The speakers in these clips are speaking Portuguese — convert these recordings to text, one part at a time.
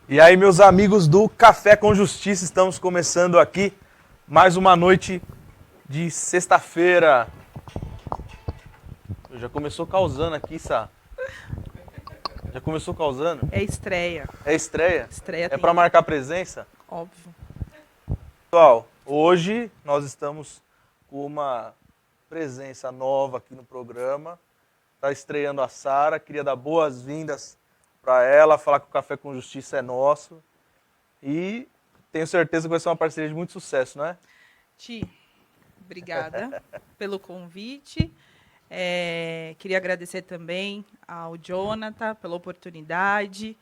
E aí, meus amigos do Café com Justiça, estamos começando aqui mais uma noite de sexta-feira. Já começou causando aqui, Sá. Já começou causando? É estreia. É estreia? Estreia É tem, para marcar presença? óbvio. Pessoal, hoje nós estamos com uma presença nova aqui no programa. Está estreando a Sara, queria dar boas-vindas para ela, falar que o Café com Justiça é nosso. E tenho certeza que vai ser uma parceria de muito sucesso, não é? Ti, obrigada pelo convite. Queria agradecer também ao Jonathan pela oportunidade.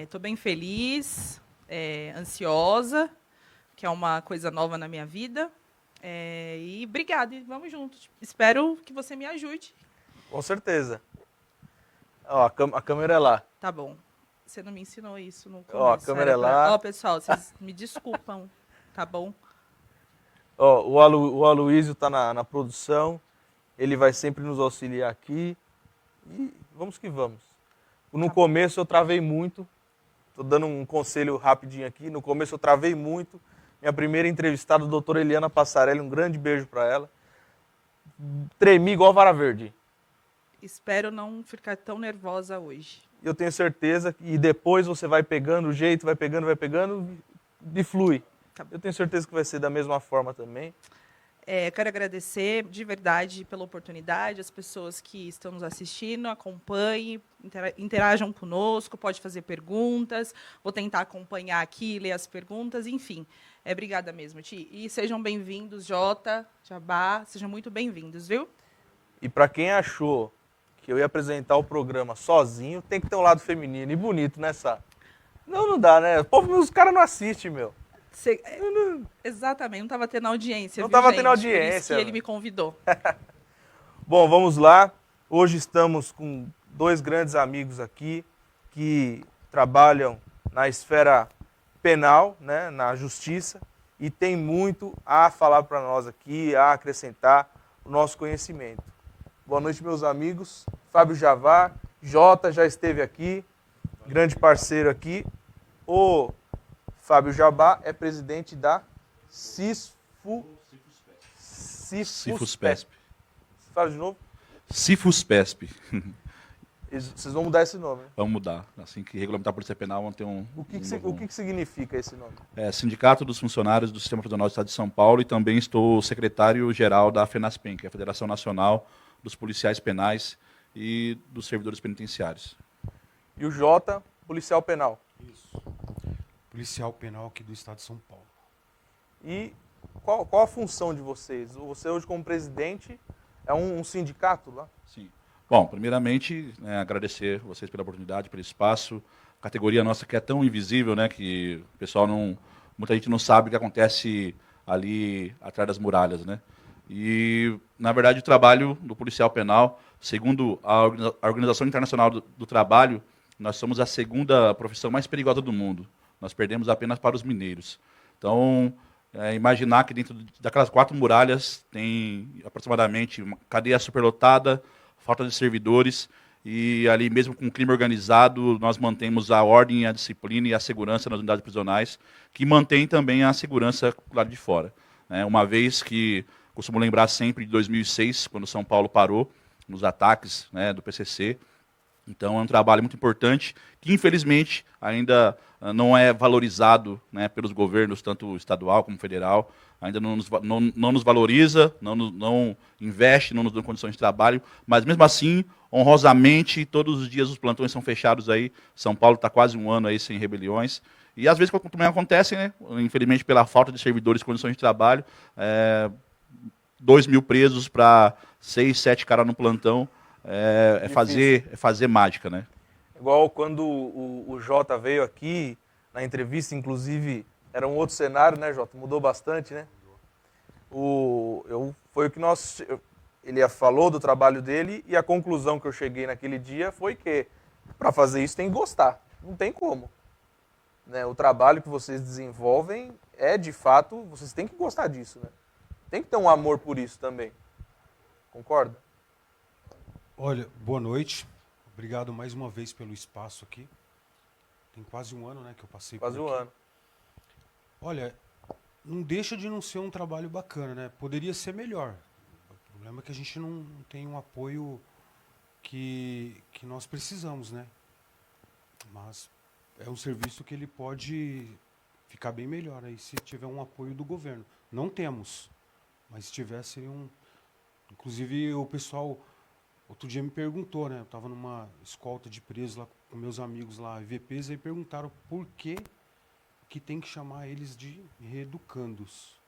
Estou bem feliz, ansiosa, que é uma coisa nova na minha vida. E obrigada, e vamos juntos. Espero que você me ajude. Com certeza. Ó, a câmera é lá. Tá bom. Você não me ensinou isso no Ó, a começo. câmera é lá. Ó, pessoal, vocês me desculpam, tá bom? Ó, o Aloysio está na produção. Ele vai sempre nos auxiliar aqui. E vamos que vamos. No começo eu travei muito. Estou dando um conselho rapidinho aqui. No começo eu travei muito. Minha primeira entrevistada, a doutora Eliana Passarelli, um grande beijo para ela. Tremi igual vara verde. Espero não ficar tão nervosa hoje. Eu tenho certeza que depois você vai pegando o jeito, vai pegando e flui. Tá bom. Eu tenho certeza que vai ser da mesma forma também. Quero agradecer de verdade pela oportunidade, as pessoas que estão nos assistindo, acompanhem, interajam conosco, pode fazer perguntas, vou tentar acompanhar aqui, ler as perguntas, enfim. Obrigada mesmo, Ti. E sejam bem-vindos, Jota, Jabá, sejam muito bem-vindos, viu? E para quem achou que eu ia apresentar o programa sozinho, tem que ter um lado feminino e bonito, né, Sá? Não dá, né? O povo, os caras não assistem, meu. Exatamente, não estava tendo audiência, Não viu, estava gente? tendo audiência. Por isso que ele me convidou. Bom, vamos lá. Hoje estamos com dois grandes amigos aqui que trabalham na esfera penal, né, na justiça, e tem muito a falar para nós aqui, a acrescentar o nosso conhecimento. Boa noite, meus amigos. Fábio Javá, Jota já esteve aqui, grande parceiro aqui. O Fábio Jabá é presidente da Cifuspesp. Fala de novo. Cifuspesp. Vocês vão mudar esse nome, né? Vamos mudar. Assim que regulamentar a Polícia Penal, vamos ter um... O que significa esse nome? Sindicato dos Funcionários do Sistema Prisional do Estado de São Paulo, e também estou secretário-geral da FENASPEN, que é a Federação Nacional dos Policiais Penais e dos Servidores Penitenciários. E o Jota, policial penal. Isso. Policial penal aqui do Estado de São Paulo. E qual a função de vocês? Você hoje como presidente é um sindicato lá? Sim. Bom, primeiramente, agradecer vocês pela oportunidade, pelo espaço. A categoria nossa que é tão invisível, né, que o pessoal não... Muita gente não sabe o que acontece ali atrás das muralhas, né? E, na verdade, o trabalho do policial penal, segundo a Organização Internacional do Trabalho, nós somos a segunda profissão mais perigosa do mundo. Nós perdemos apenas para os mineiros. Então, imaginar que dentro daquelas 4 muralhas tem aproximadamente uma cadeia superlotada, falta de servidores, e ali mesmo com o crime organizado, nós mantemos a ordem, a disciplina e a segurança nas unidades prisionais, que mantém também a segurança do lado de fora. Uma vez que, costumo lembrar sempre de 2006, quando São Paulo parou nos ataques, do PCC. Então é um trabalho muito importante, que infelizmente ainda não é valorizado, pelos governos, tanto estadual como federal, ainda não nos valoriza, não investe, não nos dá condições de trabalho, mas mesmo assim, honrosamente, todos os dias os plantões são fechados aí, São Paulo está quase um ano aí sem rebeliões, e às vezes também acontece, infelizmente pela falta de servidores e condições de trabalho, 2.000 presos para 6, 7 caras no plantão, é fazer mágica, né? Igual quando o Jota veio aqui, na entrevista, inclusive, era um outro cenário, né, Jota? Mudou bastante, né? Foi o que ele falou do trabalho dele, e a conclusão que eu cheguei naquele dia foi que, para fazer isso, tem que gostar. Não tem como. Né? O trabalho que vocês desenvolvem de fato, vocês têm que gostar disso, né? Tem que ter um amor por isso também. Concorda? Olha, boa noite. Obrigado mais uma vez pelo espaço aqui. tem quase um ano, né, que eu passei Quase por um aqui. ano. Olha, não deixa de não ser um trabalho bacana, né? Poderia ser melhor. O problema é que a gente não tem um apoio que nós precisamos, né? Mas é um serviço que ele pode ficar bem melhor aí se tiver um apoio do governo. Não temos, mas se tivesse um... Inclusive o pessoal outro dia me perguntou, né? Eu estava numa escolta de presos lá com meus amigos lá, VPs, aí perguntaram por que tem que chamar eles de reeducandos.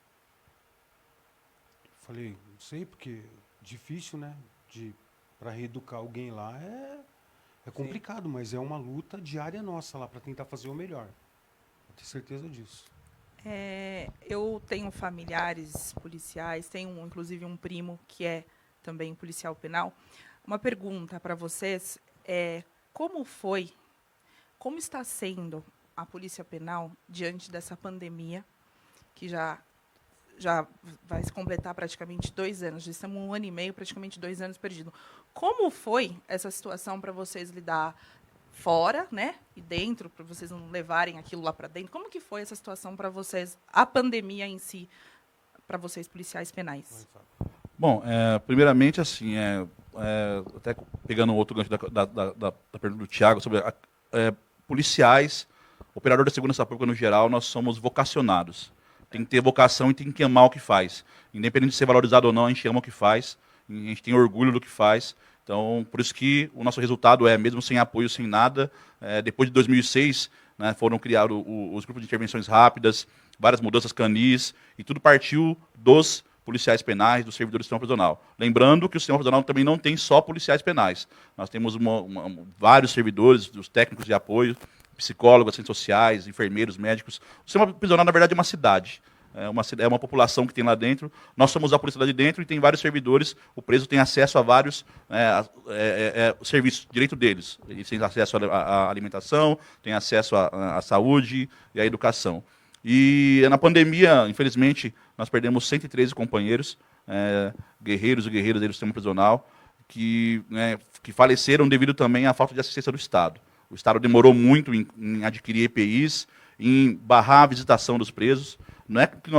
Falei, não sei, porque difícil, né? Para reeducar alguém lá é complicado, mas é uma luta diária nossa lá para tentar fazer o melhor. Eu tenho certeza disso. Eu tenho familiares policiais, tenho inclusive um primo que é também policial penal. Uma pergunta para vocês é como está sendo a Polícia Penal diante dessa pandemia, que já vai se completar praticamente 2 anos, já estamos 1 ano e meio, praticamente 2 anos perdidos. Como foi essa situação para vocês lidar fora, né, e dentro, para vocês não levarem aquilo lá para dentro? Como que foi essa situação para vocês, a pandemia em si, para vocês policiais penais? Bom, primeiramente, assim, até pegando outro gancho da pergunta do Thiago sobre policiais, operador da segurança pública no geral, nós somos vocacionados. Tem que ter vocação e tem que amar o que faz. Independente de ser valorizado ou não, a gente ama o que faz, a gente tem orgulho do que faz. Então, por isso que o nosso resultado mesmo sem apoio, sem nada, depois de 2006, né, foram criados os grupos de intervenções rápidas, várias mudanças canis, e tudo partiu dos policiais penais, dos servidores do sistema prisional. Lembrando que o sistema prisional também não tem só policiais penais. Nós temos vários servidores, os técnicos de apoio, psicólogos, assistentes sociais, enfermeiros, médicos. O sistema prisional, na verdade, é uma cidade. É uma população que tem lá dentro. Nós somos a polícia lá de dentro e tem vários servidores. O preso tem acesso a vários serviços, direito deles. Eles têm acesso à alimentação, têm acesso à saúde e à educação. E na pandemia, infelizmente, nós perdemos 113 companheiros, guerreiros e guerreiras do sistema prisional, que faleceram devido também à falta de assistência do Estado. O Estado demorou muito em adquirir EPIs, em barrar a visitação dos presos.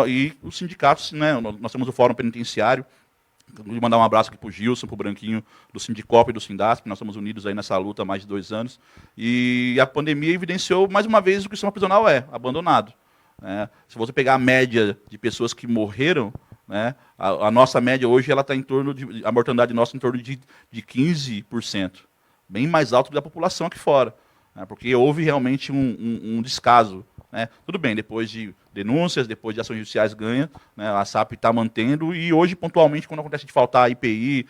E os sindicatos, né, nós temos o Fórum Penitenciário, vou mandar um abraço aqui para o Gilson, para o Branquinho, do Sindicop e do Sindasp, nós estamos unidos aí nessa luta há mais de 2 anos. E a pandemia evidenciou mais uma vez o que o sistema prisional abandonado. Se você pegar a média de pessoas que morreram, né, a nossa média hoje ela está em torno de, a mortalidade nossa em torno de 15%, bem mais alto da população aqui fora, né, porque houve realmente um descaso. Tudo bem, depois de denúncias, depois de ações judiciais ganha, né, a SAP está mantendo, e hoje, pontualmente, quando acontece de faltar IPI,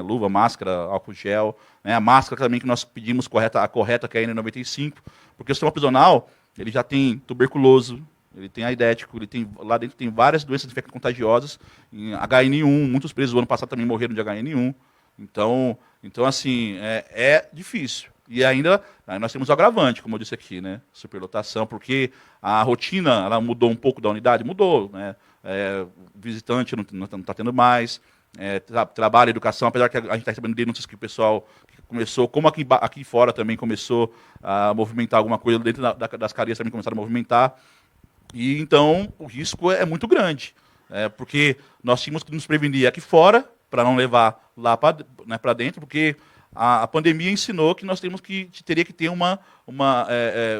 luva, máscara, álcool gel, a máscara também que nós pedimos a correta, que é a N95, porque o sistema prisional ele já tem tuberculoso, ele tem aidético, lá dentro tem várias doenças infecto-contagiosas, HN1, muitos presos do ano passado também morreram de HN1, então assim, é difícil. E ainda nós temos o agravante, como eu disse aqui, né? Superlotação, porque a rotina ela mudou um pouco da unidade, mudou, né? Visitante não está tendo mais, trabalho, educação, apesar que a gente está recebendo denúncias que o pessoal começou, como aqui fora também começou a movimentar alguma coisa, dentro das cadeias também começaram a movimentar. E então o risco é muito grande, porque nós tínhamos que nos prevenir aqui fora, para não levar lá para dentro, porque a pandemia ensinou que nós teria que ter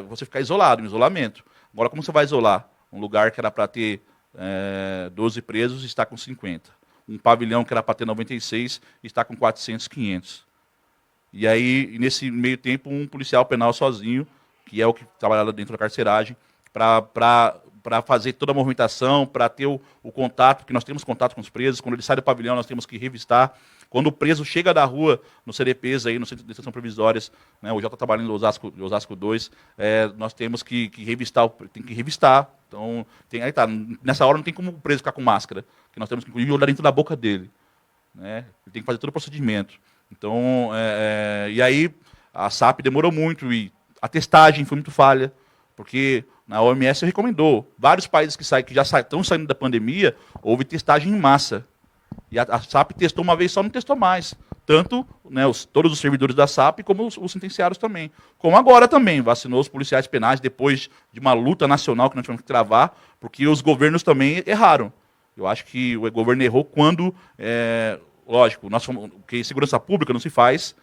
você ficar isolado, um isolamento. Agora, como você vai isolar um lugar que era para ter 12 presos e está com 50? Um pavilhão que era para ter 96 e está com 400, 500. E aí, nesse meio tempo, um policial penal sozinho, que é o que trabalha lá dentro da carceragem, para fazer toda a movimentação, para ter o contato, porque nós temos contato com os presos. Quando ele sai do pavilhão, nós temos que revistar. Quando o preso chega da rua, no CDPs, aí, no Centro de Detenção Provisórias, né, hoje eu estou trabalhando no Osasco 2, nós temos que revistar. Tem que revistar. Então, nessa hora não tem como o preso ficar com máscara, porque nós temos que, inclusive, olhar dentro da boca dele. Né? Ele tem que fazer todo o procedimento. Então, e aí, a SAP demorou muito, e a testagem foi muito falha, porque na OMS recomendou. Vários países que já estão saindo da pandemia, houve testagem em massa. E a SAP testou uma vez só, não testou mais. tanto, né, todos os servidores da SAP como os sentenciados também. Como agora também, vacinou os policiais penais depois de uma luta nacional que nós tivemos que travar, porque os governos também erraram. Eu acho que o governo errou quando, lógico, porque segurança pública não se faz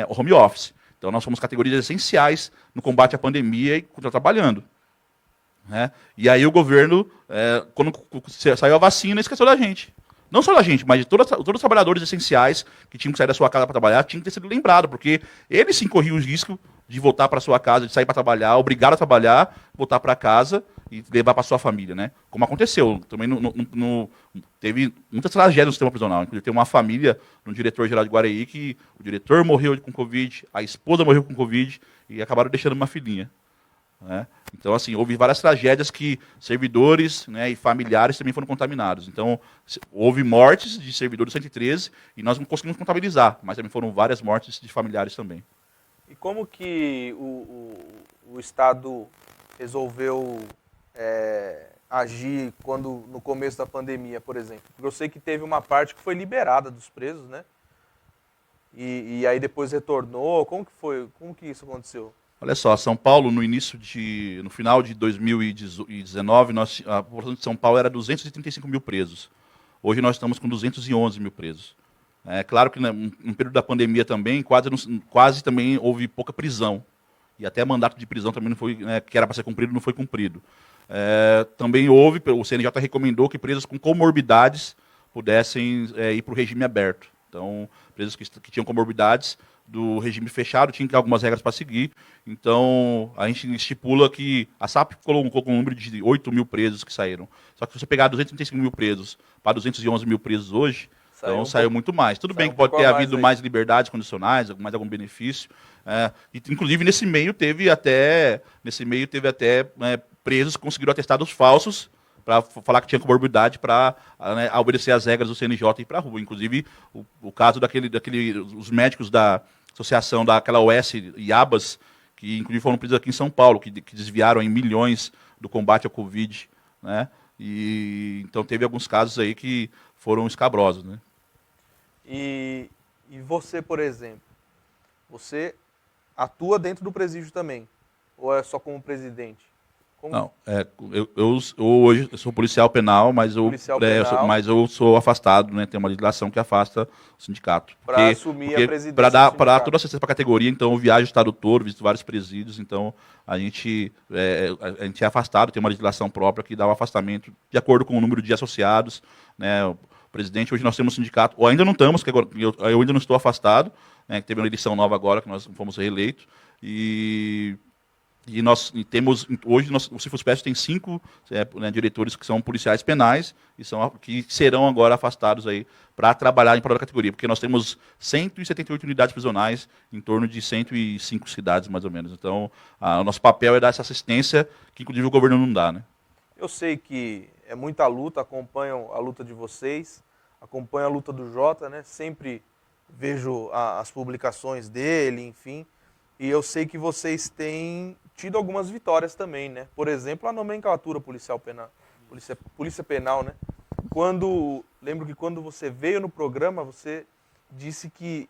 home office. Então nós somos categorias essenciais no combate à pandemia e continuar trabalhando. Né? E aí o governo, quando saiu a vacina, esqueceu da gente. Não só da gente, mas de todos os trabalhadores essenciais que tinham que sair da sua casa para trabalhar, tinham que ter sido lembrados, porque eles sim corriam o risco de voltar para sua casa, de sair para trabalhar, obrigado a trabalhar, voltar para casa e levar para sua família, né? Como aconteceu. Também teve muitas tragédias no sistema prisional. Inclusive, tem uma família no diretor-geral de Guareí que o diretor morreu com Covid, a esposa morreu com Covid e acabaram deixando uma filhinha. Né? Então, assim, houve várias tragédias que servidores, né, e familiares também foram contaminados. Então, houve mortes de servidores 113 e nós não conseguimos contabilizar, mas também foram várias mortes de familiares também. E como que o Estado resolveu agir no começo da pandemia, por exemplo? Porque eu sei que teve uma parte que foi liberada dos presos, né? E aí depois retornou. Como que foi? Como que isso aconteceu? Olha só, São Paulo, no final de 2019, a população de São Paulo era 235 mil presos. Hoje nós estamos com 211 mil presos. É claro que no período da pandemia também, quase também houve pouca prisão. E até mandato de prisão também não foi, que era para ser cumprido, não foi cumprido. Também o CNJ recomendou que presos com comorbidades pudessem ir para o regime aberto. Então, presos que tinham comorbidades do regime fechado, tinha algumas regras para seguir. Então, a gente estipula que a SAP colocou um número de 8 mil presos que saíram. Só que se você pegar 235 mil presos para 211 mil presos hoje, então saiu muito mais. Tudo bem que pode ter havido mais liberdades condicionais, mais algum benefício. Inclusive, nesse meio teve até presos que conseguiram atestados falsos para falar que tinha comorbidade para obedecer às regras do CNJ e ir para a rua. Inclusive, o caso os médicos da associação daquela OS e ABAS, que inclusive foram presos aqui em São Paulo, que desviaram em milhões do combate ao Covid. Né? E, então teve alguns casos aí que foram escabrosos. Né? E você, por exemplo, você atua dentro do presídio também? Ou é só como presidente? Como? Não, hoje eu sou policial penal, mas eu sou afastado, né? Tem uma legislação que afasta o sindicato. Para assumir a presidência para dar toda a assistência para a categoria, então eu viajo o estado todo, visito vários presídios, então a gente é afastado, tem uma legislação própria que dá um afastamento de acordo com o número de associados, né? O presidente, hoje nós temos um sindicato, ou ainda não estamos, eu ainda não estou afastado, né? Teve uma eleição nova agora, que nós fomos reeleitos, e nós temos, hoje, o Cifusp tem 5 diretores que são policiais penais que serão agora afastados aí para trabalhar em prol da categoria, porque nós temos 178 unidades prisionais em torno de 105 cidades, mais ou menos. Então, o nosso papel é dar essa assistência que, inclusive, o governo não dá. Né? Eu sei que é muita luta, acompanho a luta de vocês, acompanho a luta do Jota, né? Sempre vejo as publicações dele, enfim, e eu sei que vocês têm tido algumas vitórias também, né? Por exemplo, a nomenclatura policial penal, polícia penal, né? Lembro que quando você veio no programa, você disse que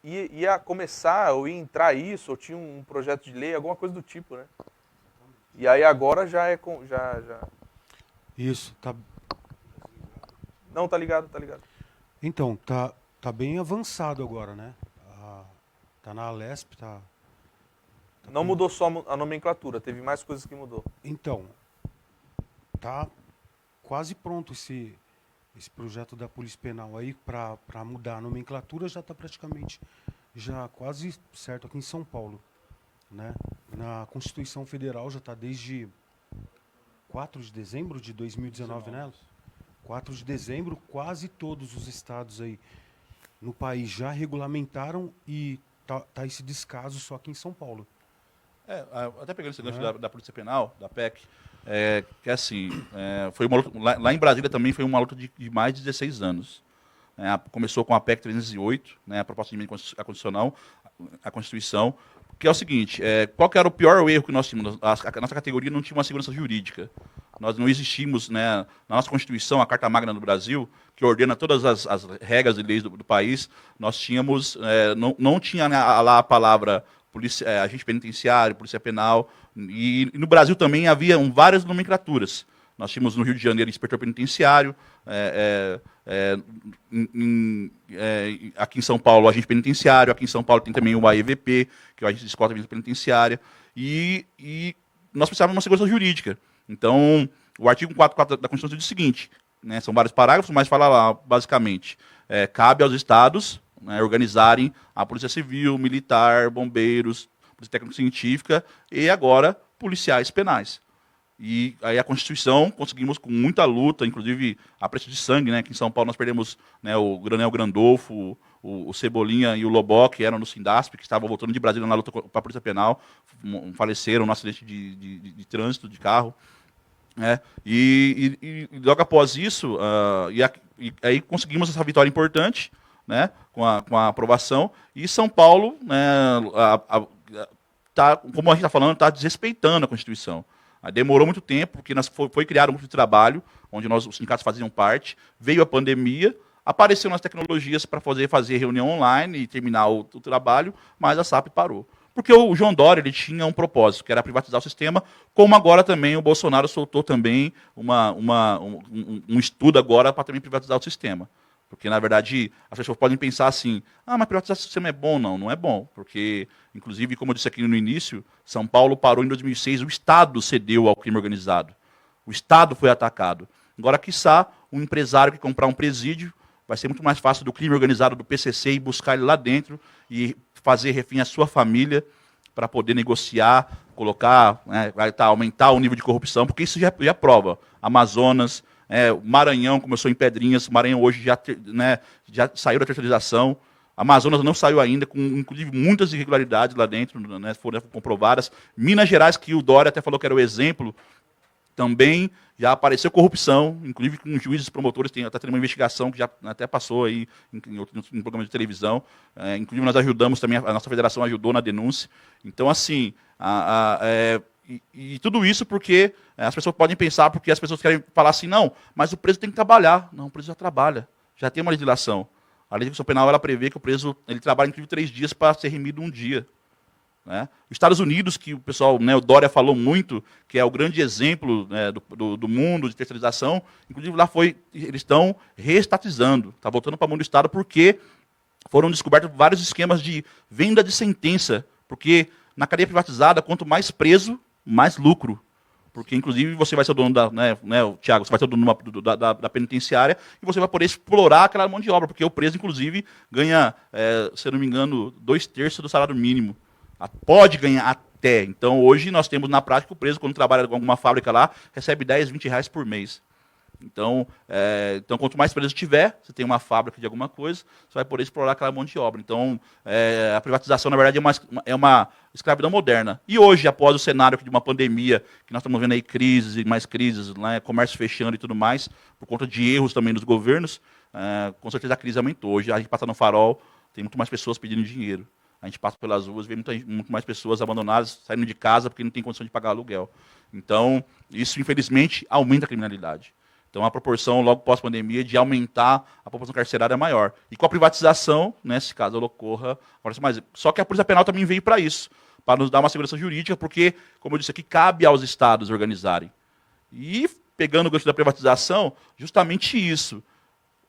ia começar, ou ia entrar isso, ou tinha um projeto de lei, alguma coisa do tipo, né? E aí agora já é já. Isso, tá. Não, tá ligado, tá ligado. Então, tá bem avançado agora, né? Tá na Alesp, Não mudou só a nomenclatura, teve mais coisas que mudou. Então, tá quase pronto esse projeto da Polícia Penal aí para mudar a nomenclatura, já está praticamente quase certo aqui em São Paulo, né? Na Constituição Federal já está desde 4 de dezembro de 2019, né? 4 de dezembro, quase todos os estados aí no país já regulamentaram e tá esse descaso só aqui em São Paulo. Até pegando esse gancho da Polícia Penal, da PEC, que assim, foi uma luta, lá em Brasília também foi uma luta de mais de 16 anos. Começou com a PEC 308, né, a proposta de emenda constitucional, a Constituição, que é o seguinte, qual que era o pior erro que nós tínhamos? A nossa categoria não tinha uma segurança jurídica. nós não existimos, né, na nossa Constituição, a Carta Magna do Brasil, que ordena todas as regras e leis do país, nós tínhamos, não tinha lá a palavra agente penitenciário, polícia penal, e no Brasil também havia várias nomenclaturas. Nós tínhamos no Rio de Janeiro inspetor penitenciário, aqui em São Paulo agente penitenciário, aqui em São Paulo tem também o AEVP, que é o agente de escolta penitenciária, e nós precisávamos de uma segurança jurídica. Então, o artigo 144 da Constituição diz o seguinte, né, são vários parágrafos, mas fala lá, basicamente, cabe aos estados, né, organizarem a Polícia Civil, Militar, Bombeiros, Polícia Técnico-Científica e agora policiais penais. E aí a Constituição conseguimos com muita luta, inclusive a preço de sangue, né? Aqui em São Paulo nós perdemos, né, o Granel Grandolfo, o Cebolinha e o Lobó, que eram no Sindasp, que estavam voltando de Brasília na luta para a Polícia Penal, faleceram no acidente de trânsito, de carro. Né? E logo após isso, aí conseguimos essa vitória importante, né, com a aprovação, e São Paulo, né, como a gente está falando, está desrespeitando a Constituição. Demorou muito tempo, porque foi criado um grupo de trabalho, onde os sindicatos faziam parte, veio a pandemia, apareceram as tecnologias para fazer reunião online e terminar o trabalho, mas a SAP parou. Porque o João Dória ele tinha um propósito, que era privatizar o sistema, como agora também o Bolsonaro soltou também um estudo agora para também privatizar o sistema. Porque, na verdade, as pessoas podem pensar assim, mas privatizar o sistema é bom? Não, não é bom. Porque, inclusive, como eu disse aqui no início, São Paulo parou em 2006, o Estado cedeu ao crime organizado. O Estado foi atacado. Agora, quiçá, um empresário que comprar um presídio, vai ser muito mais fácil do crime organizado do PCC e buscar ele lá dentro e fazer refém a sua família para poder negociar, colocar, né, aumentar o nível de corrupção, porque isso já prova. Amazonas... o Maranhão começou em Pedrinhas, o Maranhão hoje já saiu da terceirização, Amazonas não saiu ainda, com inclusive muitas irregularidades lá dentro, né, foram comprovadas. Minas Gerais, que o Dória até falou que era o exemplo, também já apareceu corrupção, inclusive com juízes e promotores, está tendo uma investigação que já até passou aí em programas de televisão, inclusive nós ajudamos também, a nossa federação ajudou na denúncia. Então, assim, e tudo isso porque as pessoas podem pensar, porque as pessoas querem falar assim, não, mas o preso tem que trabalhar. Não, o preso já trabalha, já tem uma legislação. A legislação penal ela prevê que o preso ele trabalha inclusive 3 dias para ser remido 1 dia. Né? Os Estados Unidos, que o pessoal, né, o Dória falou muito, que é o grande exemplo, né, do mundo de terceirização, inclusive lá eles estão reestatizando, está voltando para a mão do Estado, porque foram descobertos vários esquemas de venda de sentença, porque na cadeia privatizada, quanto mais preso, mais lucro. Porque, inclusive, você vai ser o dono Tiago, você vai ser o dono da penitenciária e você vai poder explorar aquela mão de obra, porque o preso, inclusive, ganha, se eu não me engano, 2/3 do salário mínimo. Pode ganhar até. Então, hoje, nós temos na prática o preso, quando trabalha com alguma fábrica lá, recebe 10, 20 reais por mês. Então, quanto mais preso tiver, você tem uma fábrica de alguma coisa, você vai poder explorar aquela mão de obra. Então, a privatização, na verdade, é uma escravidão moderna. E hoje, após o cenário de uma pandemia, que nós estamos vendo aí crises e mais crises, né, comércio fechando e tudo mais, por conta de erros também dos governos, com certeza a crise aumentou. Hoje, a gente passa no farol, tem muito mais pessoas pedindo dinheiro. A gente passa pelas ruas, vê muito mais pessoas abandonadas, saindo de casa porque não tem condição de pagar aluguel. Então, isso, infelizmente, aumenta a criminalidade. Então, a proporção, logo pós-pandemia, de aumentar a população carcerária é maior. E com a privatização, né, se caso ela ocorra, aparece mais. Só que a Polícia Penal também veio para isso, para nos dar uma segurança jurídica, porque, como eu disse aqui, cabe aos estados organizarem. E, pegando o gancho da privatização, justamente isso.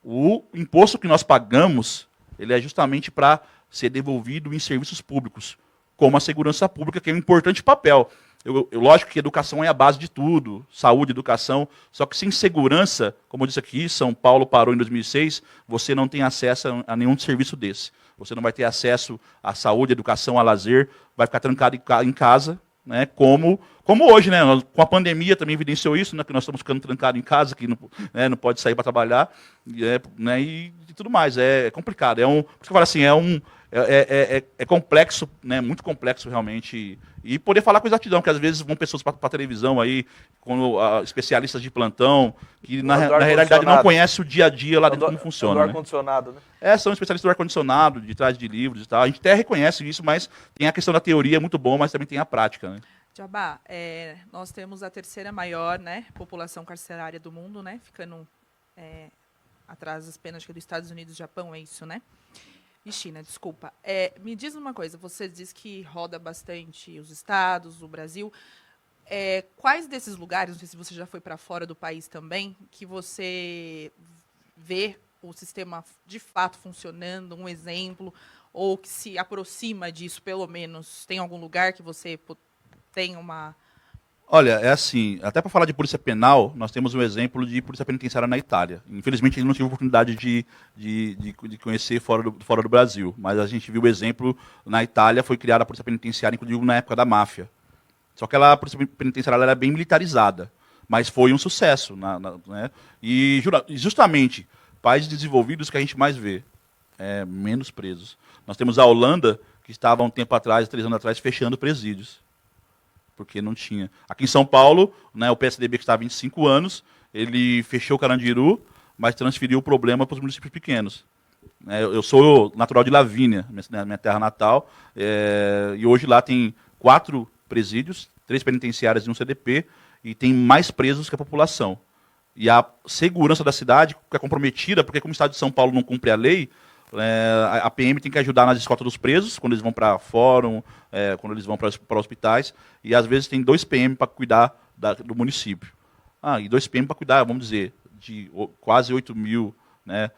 O imposto que nós pagamos, ele é justamente para ser devolvido em serviços públicos, como a segurança pública, que é um importante papel. Lógico que educação é a base de tudo, saúde, educação, só que sem segurança, como eu disse aqui, São Paulo parou em 2006, você não tem acesso a nenhum serviço desse. Você não vai ter acesso à saúde, educação, a lazer, vai ficar trancado em casa, né, como hoje, né, com a pandemia também evidenciou isso, né, que nós estamos ficando trancados em casa, que não pode sair para trabalhar, né, e tudo mais. É complicado. Por isso que eu falo assim, é complexo, né, muito complexo realmente, e poder falar com exatidão, porque às vezes vão pessoas para a televisão aí, especialistas de plantão, que na realidade não conhecem o dia a dia lá dentro como funciona. Do ar-condicionado, né? São especialistas do ar-condicionado, de trás de livros e tal. A gente até reconhece isso, mas tem a questão da teoria, é muito bom, mas também tem a prática, né? Jabá, nós temos a terceira maior, né, população carcerária do mundo, né, ficando atrás das penas dos Estados Unidos e Japão, é isso, né? E China, desculpa. Me diz uma coisa, você diz que roda bastante os estados, o Brasil. Quais desses lugares, não sei se você já foi para fora do país também, que você vê o sistema de fato funcionando, um exemplo, ou que se aproxima disso, pelo menos? Tem algum lugar que você tem uma... Olha, é assim, até para falar de polícia penal, nós temos um exemplo de polícia penitenciária na Itália. Infelizmente, eu não tive a oportunidade de conhecer fora do Brasil, mas a gente viu o exemplo, na Itália foi criada a polícia penitenciária, inclusive na época da máfia. Só que a polícia penitenciária ela era bem militarizada, mas foi um sucesso. Né? E justamente, países desenvolvidos que a gente mais vê, menos presos. Nós temos a Holanda, que estava há um tempo atrás, 3 anos atrás, fechando presídios. Porque não tinha. Aqui em São Paulo, né, o PSDB que está há 25 anos, ele fechou o Carandiru, mas transferiu o problema para os municípios pequenos. Eu sou natural de Lavínia, minha terra natal, e hoje lá tem 4 presídios, 3 penitenciárias e um CDP, e tem mais presos que a população. E a segurança da cidade é comprometida, porque como o Estado de São Paulo não cumpre a lei, a PM tem que ajudar nas escoltas dos presos, quando eles vão para fórum, quando eles vão para hospitais, e às vezes tem 2 PM para cuidar do município. E 2 PM para cuidar, vamos dizer, de quase 8 mil, né,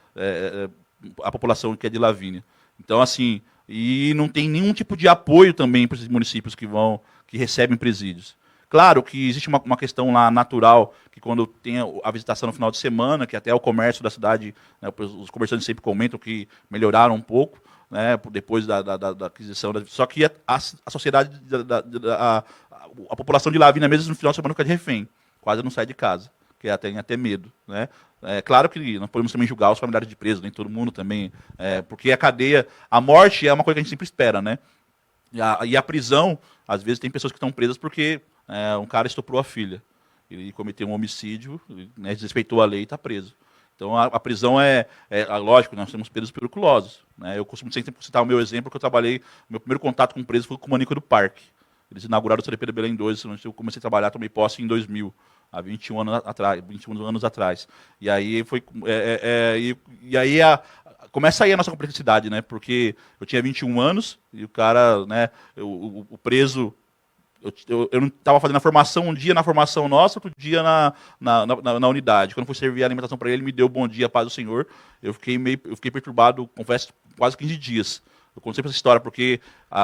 a população que é de Lavínia. Então, assim, e não tem nenhum tipo de apoio também para esses municípios que recebem presídios. Claro que existe uma questão lá natural, que quando tem a visitação no final de semana, que até o comércio da cidade, né, os comerciantes sempre comentam que melhoraram um pouco, né, depois da aquisição. Só que a sociedade, a população de Lavínia, mesmo no final de semana, fica de refém. Quase não sai de casa, que tem até medo. Né? Claro que não podemos também julgar os familiares de presos, nem todo mundo também, porque a cadeia, a morte é uma coisa que a gente sempre espera, né? E a prisão, às vezes tem pessoas que estão presas porque um cara estuprou a filha. Ele cometeu um homicídio, né, desrespeitou a lei e está preso. Então a prisão lógico, nós temos presos periculosos. Né? Eu costumo sempre citar o meu exemplo, que eu trabalhei, meu primeiro contato com preso foi com o Maníaco do Parque. Eles inauguraram o CDP de Belém 2, onde eu comecei a trabalhar, tomei posse em 2000, há 21 anos atrás. E aí foi. E aí começa aí a nossa complexidade, né? Porque eu tinha 21 anos e o cara, né, o preso. Eu não estava fazendo a formação um dia na formação nossa, outro dia na unidade. Quando fui servir a alimentação para ele me deu bom dia, paz do Senhor. Eu fiquei perturbado, confesso, quase 15 dias. Eu conto sempre essa história, porque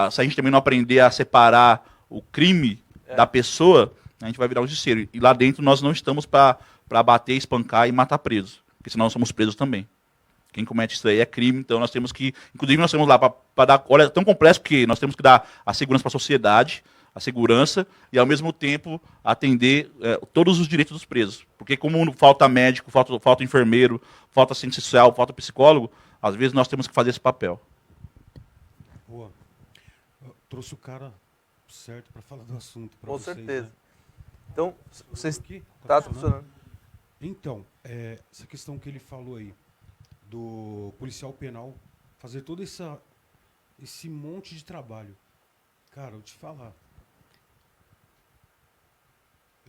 se a gente também não aprender a separar o crime da pessoa, a gente vai virar um justiceiro. E lá dentro nós não estamos para bater, espancar e matar presos, porque senão nós somos presos também. Quem comete isso aí é crime, então nós temos que... Inclusive nós temos lá para dar... Olha, é tão complexo que nós temos que dar a segurança para a sociedade, a segurança, e ao mesmo tempo atender todos os direitos dos presos. Porque como falta médico, falta enfermeiro, falta assistente social, falta psicólogo, às vezes nós temos que fazer esse papel. Boa. Eu trouxe o cara certo para falar do assunto. Com vocês, certeza. né? Então, vocês... Aqui? Tá funcionando. Então, essa questão que ele falou aí, do policial penal, fazer todo esse monte de trabalho. Cara, eu vou te falar.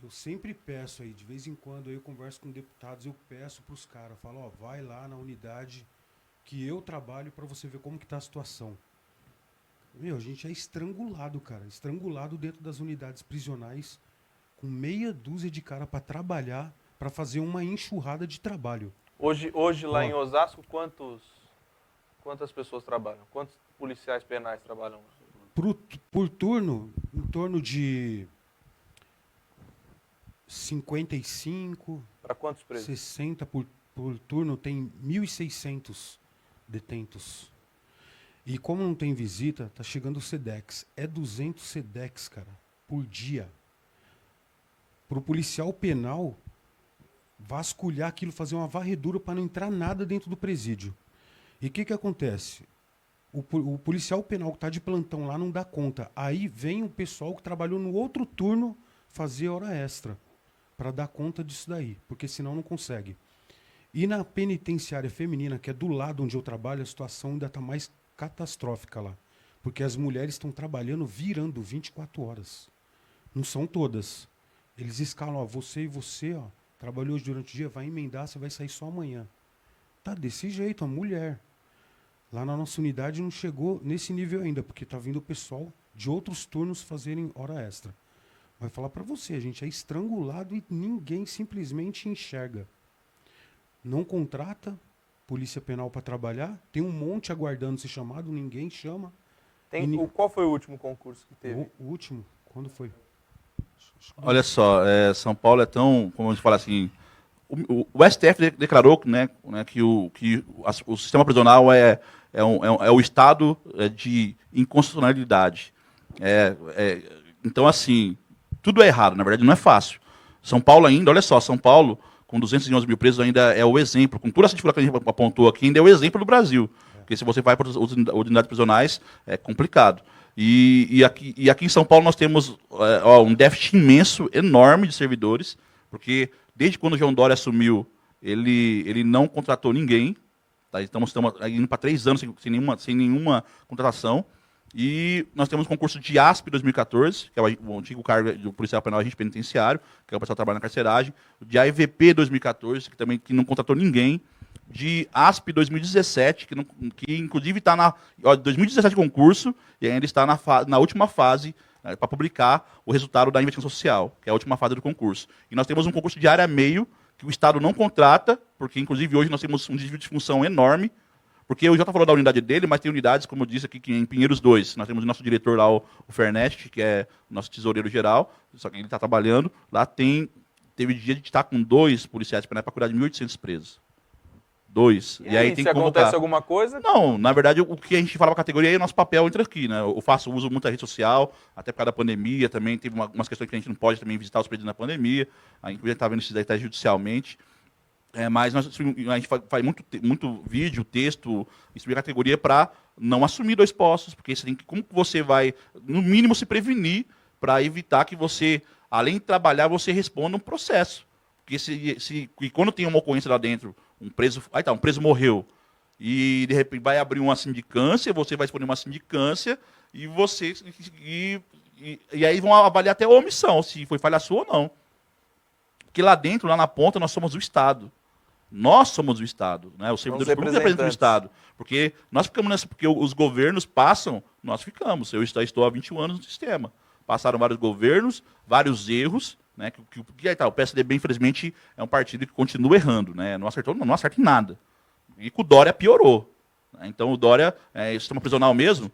Eu sempre peço aí, de vez em quando eu converso com deputados, eu peço para os caras, falo, vai lá na unidade que eu trabalho para você ver como que tá a situação. Meu, a gente é estrangulado, cara, estrangulado dentro das unidades prisionais, com meia dúzia de cara para trabalhar, para fazer uma enxurrada de trabalho. Hoje lá em Osasco, quantas pessoas trabalham? Quantos policiais penais trabalham? Por turno, em torno de 55, Para quantos presos? 60 por turno, tem 1.600 detentos. E como não tem visita, tá chegando o SEDEX. É 200 SEDEX, cara, por dia. Pro policial penal vasculhar aquilo, fazer uma varredura para não entrar nada dentro do presídio. E o que acontece? O policial penal que está de plantão lá não dá conta. Aí vem o pessoal que trabalhou no outro turno fazer hora extra para dar conta disso daí, porque senão não consegue. E na penitenciária feminina, que é do lado onde eu trabalho, a situação ainda está mais catastrófica lá. Porque as mulheres estão trabalhando, virando 24 horas. Não são todas. Eles escalam, ó, você e você, ó, trabalhou hoje durante o dia, vai emendar, você vai sair só amanhã. Tá desse jeito, a mulher. Lá na nossa unidade não chegou nesse nível ainda, porque tá vindo o pessoal de outros turnos fazerem hora extra. Vai falar para você, a gente é estrangulado e ninguém simplesmente enxerga. Não contrata polícia penal para trabalhar, tem um monte aguardando ser chamado, ninguém chama. Qual foi o último concurso que teve? O último, quando foi? Olha só, São Paulo é tão, como a gente fala assim, o STF declarou, né, que o sistema prisional é o estado de inconstitucionalidade. Então, assim, tudo é errado, na verdade não é fácil. São Paulo ainda, olha só, São Paulo, com 211 mil presos, ainda é o exemplo, com toda essa dificuldade que a gente apontou aqui, ainda é o exemplo do Brasil. Porque se você vai para as unidades prisionais, é complicado. E aqui em São Paulo nós temos um déficit imenso, enorme de servidores, porque desde quando o João Dória assumiu, ele não contratou ninguém. Tá? Estamos indo para 3 anos sem nenhuma contratação. E nós temos um concurso de ASP 2014, que é o antigo cargo do policial penal agente penitenciário, que é o pessoal que trabalha na carceragem. De AEVP 2014, que não contratou ninguém. De ASP 2017, que inclusive está na 2017 concurso, e ainda está na última fase para publicar o resultado da investigação social, que é a última fase do concurso. E nós temos um concurso de área meio, que o Estado não contrata, porque inclusive hoje nós temos um desvio de função enorme, porque o Jota falou da unidade dele, mas tem unidades, como eu disse aqui, que em Pinheiros 2, nós temos o nosso diretor lá, o Ferneste, que é o nosso tesoureiro geral, só que ele está trabalhando, lá teve dia de estar com 2 policiais penais para cuidar de 1.800 presos. 2. E aí, tem se que convocar. acontece alguma coisa? Não, na verdade, o que a gente fala para a categoria é o nosso papel entra aqui, né? Eu faço uso muito da rede social, até por causa da pandemia também, teve umas questões que a gente não pode também visitar os presos na pandemia, a gente está vendo isso daí até judicialmente. Mas a gente faz muito vídeo, texto, isso é categoria para não assumir 2 postos, porque como você vai, no mínimo, se prevenir para evitar que você, além de trabalhar, você responda um processo. Porque e quando tem uma ocorrência lá dentro, um preso morreu, e de repente vai abrir uma sindicância, você vai responder uma sindicância, e aí vão avaliar até a omissão, se foi falha sua ou não. Porque lá dentro, lá na ponta, nós somos o Estado. Nós somos o Estado, né? Os servidores públicos representam o Estado. Porque nós ficamos porque os governos passam, nós ficamos. Eu estou há 21 anos no sistema. Passaram vários governos, vários erros, né? O PSDB, infelizmente, é um partido que continua errando, né? Não acerta em nada. E com o Dória piorou. Né? Então o Dória, o sistema prisional mesmo,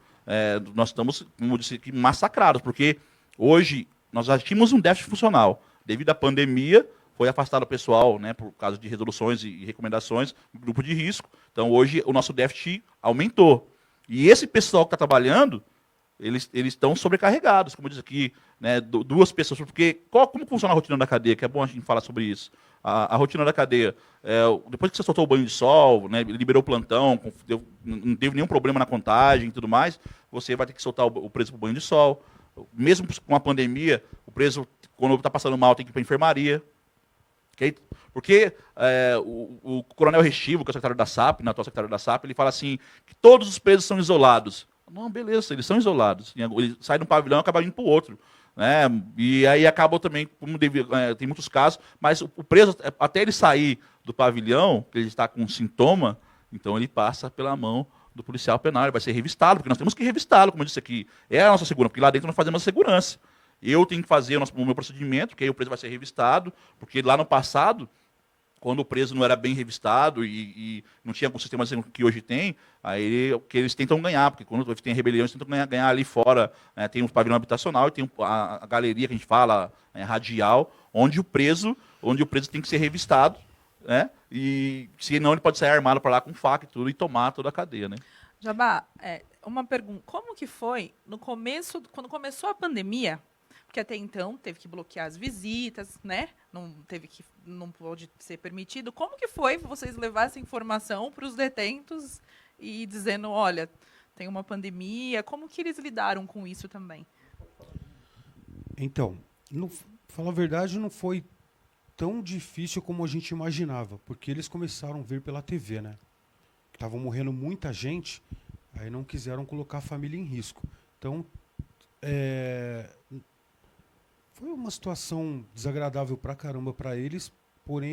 nós estamos, como eu disse aqui, massacrados, porque hoje nós já tínhamos um déficit funcional. Devido à pandemia, foi afastado o pessoal, né, por causa de resoluções e recomendações, grupo de risco. Então, hoje, o nosso déficit aumentou. E esse pessoal que está trabalhando, eles estão sobrecarregados, como diz aqui, né, 2 pessoas. Porque como funciona a rotina da cadeia? Que é bom a gente falar sobre isso. A rotina da cadeia, depois que você soltou o banho de sol, né, liberou o plantão, não teve nenhum problema na contagem e tudo mais, você vai ter que soltar o preso para o banho de sol. Mesmo com a pandemia, o preso, quando está passando mal, tem que ir para a enfermaria. Porque o coronel Restivo, que é o secretário da SAP, atual secretário da SAP, ele fala assim, que todos os presos são isolados. Não, beleza, eles são isolados. Ele sai de um pavilhão e acaba indo para o outro. Né? E aí acabam também, tem muitos casos, mas o preso, até ele sair do pavilhão, que ele está com sintoma, então ele passa pela mão do policial penal, ele vai ser revistado, porque nós temos que revistá-lo, como eu disse aqui. É a nossa segurança, porque lá dentro nós fazemos a segurança. Eu tenho que fazer o meu procedimento, que aí o preso vai ser revistado, porque lá no passado, quando o preso não era bem revistado e não tinha algum sistema que hoje tem, aí que eles tentam ganhar, porque quando tem rebelião, eles tentam ganhar ali fora, né, tem um pavilhão habitacional e tem a galeria que a gente fala, radial, onde o preso tem que ser revistado, né, e senão ele pode sair armado para lá com faca e tudo e tomar toda a cadeia. Né? Jabá, uma pergunta. Como que foi no começo, quando começou a pandemia? Porque até então teve que bloquear as visitas, né? Não pôde ser permitido. Como que foi vocês levar essa informação para os detentos e dizendo, olha, tem uma pandemia? Como que eles lidaram com isso também? Então, falar a verdade, não foi tão difícil como a gente imaginava, porque eles começaram a ver pela TV, né? Estavam morrendo muita gente, aí não quiseram colocar a família em risco. Então, foi uma situação desagradável pra caramba pra eles, porém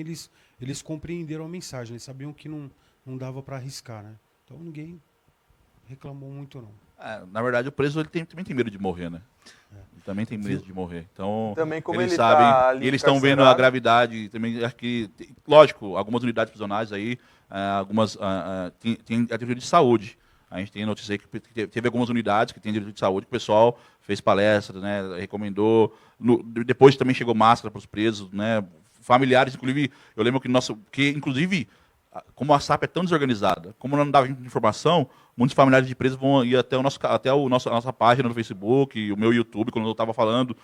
eles compreenderam a mensagem, eles sabiam que não dava pra arriscar, né? Então ninguém reclamou muito, não. Na verdade, o preso ele também tem medo de morrer, né? Ele também tem medo de morrer. Então, Também como eles ele sabem, tá ali e eles estão vendo a encarcerado. gravidade. Também, acho que, lógico, algumas unidades prisionais aí, algumas tem atitude de saúde. A gente tem notícia aí que teve algumas unidades que têm direito de saúde, que o pessoal fez palestras, né, recomendou. Depois também chegou máscara para os presos, né? Familiares, inclusive, eu lembro que inclusive, como a SAP é tão desorganizada, como não dava informação, muitos familiares de presos vão ir até a nossa página no Facebook, o meu YouTube, quando eu estava falando.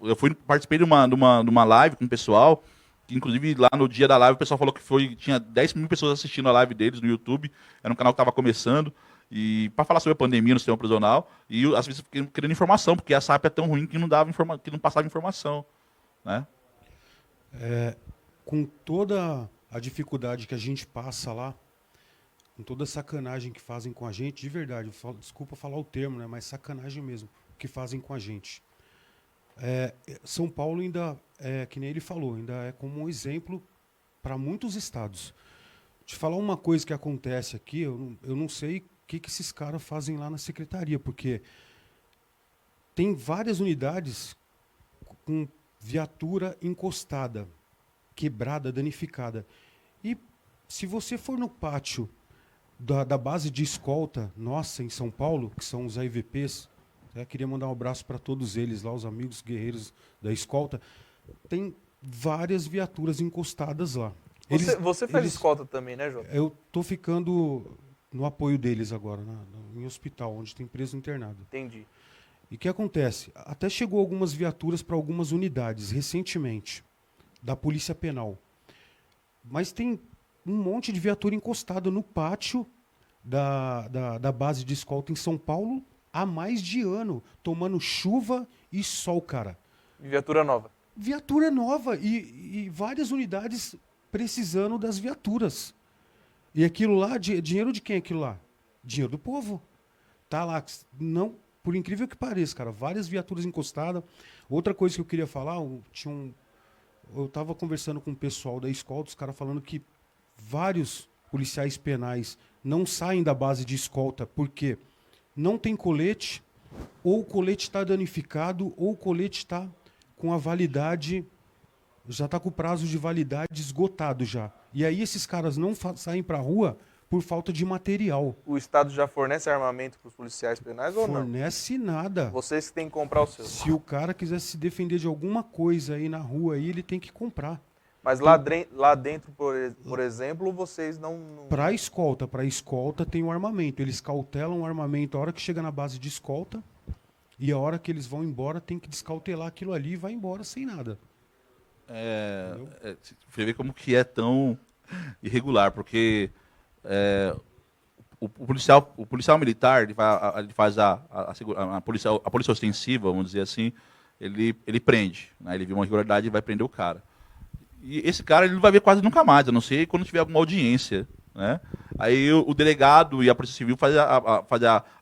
Eu participei de uma live com o pessoal, que inclusive lá no dia da live o pessoal falou que tinha 10 mil pessoas assistindo a live deles no YouTube, era um canal que estava começando, e para falar sobre a pandemia no sistema prisional, e às vezes querendo informação, porque a SAP é tão ruim que que não passava informação, né? Com toda a dificuldade que a gente passa lá, com toda a sacanagem que fazem com a gente, de verdade, desculpa falar o termo, né, mas sacanagem mesmo, que fazem com a gente. São Paulo ainda, que nem ele falou, ainda é como um exemplo para muitos estados. Te falar uma coisa que acontece aqui, eu não sei o que esses caras fazem lá na secretaria, porque tem várias unidades com viatura encostada, quebrada, danificada. E se você for no pátio da base de escolta nossa em São Paulo, que são os AIVPs, queria mandar um abraço para todos eles lá, os amigos guerreiros da escolta, tem várias viaturas encostadas lá. Você faz escolta também, né, João? Eu tô ficando no apoio deles agora, em hospital, onde tem preso internado. Entendi. E o que acontece? Até chegou algumas viaturas para algumas unidades, recentemente, da Polícia Penal. Mas tem um monte de viatura encostada no pátio da base de escolta em São Paulo há mais de ano, tomando chuva e sol, cara. Viatura nova. Viatura nova e várias unidades precisando das viaturas. E aquilo lá, dinheiro de quem é aquilo lá? Dinheiro do povo. Tá lá, não, por incrível que pareça, cara, várias viaturas encostadas. Outra coisa que eu queria falar, eu estava conversando com o pessoal da escolta, os caras falando que vários policiais penais não saem da base de escolta porque não tem colete, ou o colete está danificado, ou o colete está com a validade, já está com o prazo de validade esgotado já. E aí esses caras não saem para a rua por falta de material. O Estado já fornece armamento para os policiais penais ou não? Fornece nada. Vocês que têm que comprar o seu. Se o cara quiser se defender de alguma coisa aí na rua, aí, ele tem que comprar. Mas lá dentro, por exemplo, vocês não... Para escolta tem um armamento. Eles cautelam o armamento a hora que chega na base de escolta, e a hora que eles vão embora tem que descautelar aquilo ali e vai embora sem nada. Você vê como que é tão irregular, porque o policial militar, ele faz a polícia ostensiva, vamos dizer assim, ele prende, né? Ele viu uma irregularidade e vai prender o cara. E esse cara ele não vai ver quase nunca mais, a não ser quando tiver alguma audiência, né? Aí o delegado e a Polícia Civil faz a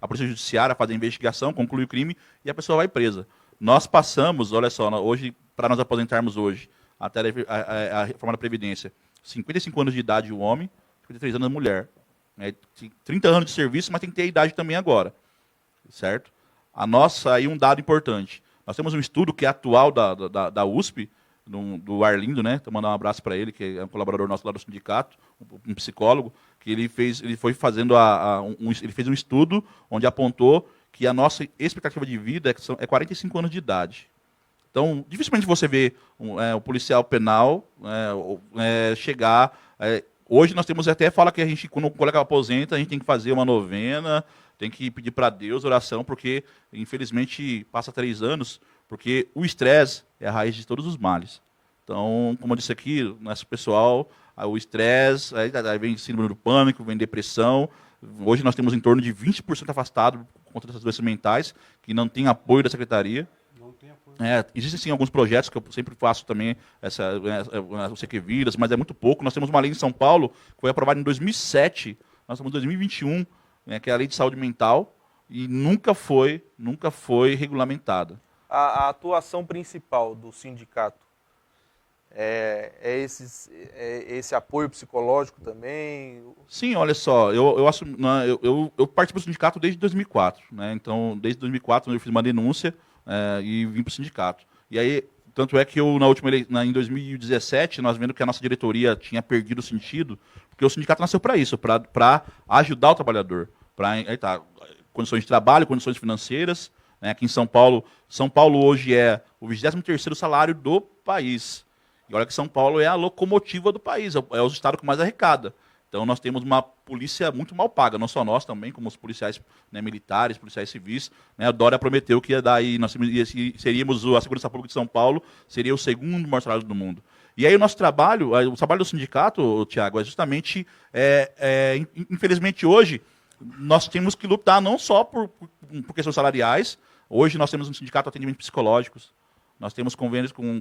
Polícia Judiciária faz a investigação, conclui o crime e a pessoa vai presa. Nós passamos, olha só, hoje, para nós aposentarmos hoje, até a reforma da Previdência, 55 anos de idade o homem, 53 anos a mulher. Né? 30 anos de serviço, mas tem que ter a idade também agora. Certo? Aí um dado importante. Nós temos um estudo que é atual da USP, do Arlindo, né? Estou mandando um abraço para ele, que é um colaborador nosso lá do sindicato, um psicólogo, que ele fez um estudo onde apontou que a nossa expectativa de vida é 45 anos de idade. Então, dificilmente você vê o policial penal chegar... hoje nós temos até, fala que a gente, quando o colega aposenta, a gente tem que fazer uma novena, tem que pedir para Deus oração, porque, infelizmente, passa 3 anos, porque o estresse é a raiz de todos os males. Então, como eu disse aqui, nosso pessoal, o estresse, aí vem síndrome do pânico, vem depressão. Hoje nós temos em torno de 20% afastado contra essas doenças mentais, que não tem apoio da secretaria. Não tem apoio. Existem sim alguns projetos que eu sempre faço também, o CQ Vidas, mas é muito pouco. Nós temos uma lei em São Paulo, que foi aprovada em 2007, nós estamos em 2021, que é a Lei de Saúde Mental, e nunca foi regulamentada. a atuação principal do sindicato? Esse apoio psicológico também? Sim, olha só, eu participo do sindicato desde 2004, né? Então, desde 2004 eu fiz uma denúncia e vim para o sindicato. E aí, tanto é que em 2017, nós vendo que a nossa diretoria tinha perdido o sentido, porque o sindicato nasceu para isso, para ajudar o trabalhador, para condições de trabalho, condições financeiras, né? Aqui em São Paulo hoje é o 23º salário do país. E olha que São Paulo é a locomotiva do país, é o estado que mais arrecada. Então nós temos uma polícia muito mal paga, não só nós também, como os policiais, né, militares, policiais civis. Né, a Dória prometeu que ia dar aí, seríamos a segurança pública de São Paulo, seria o segundo maior salário do mundo. E aí o trabalho do sindicato, Tiago, é justamente, infelizmente hoje, nós temos que lutar não só por questões salariais. Hoje nós temos um sindicato de atendimento psicológicos. Nós temos convênios com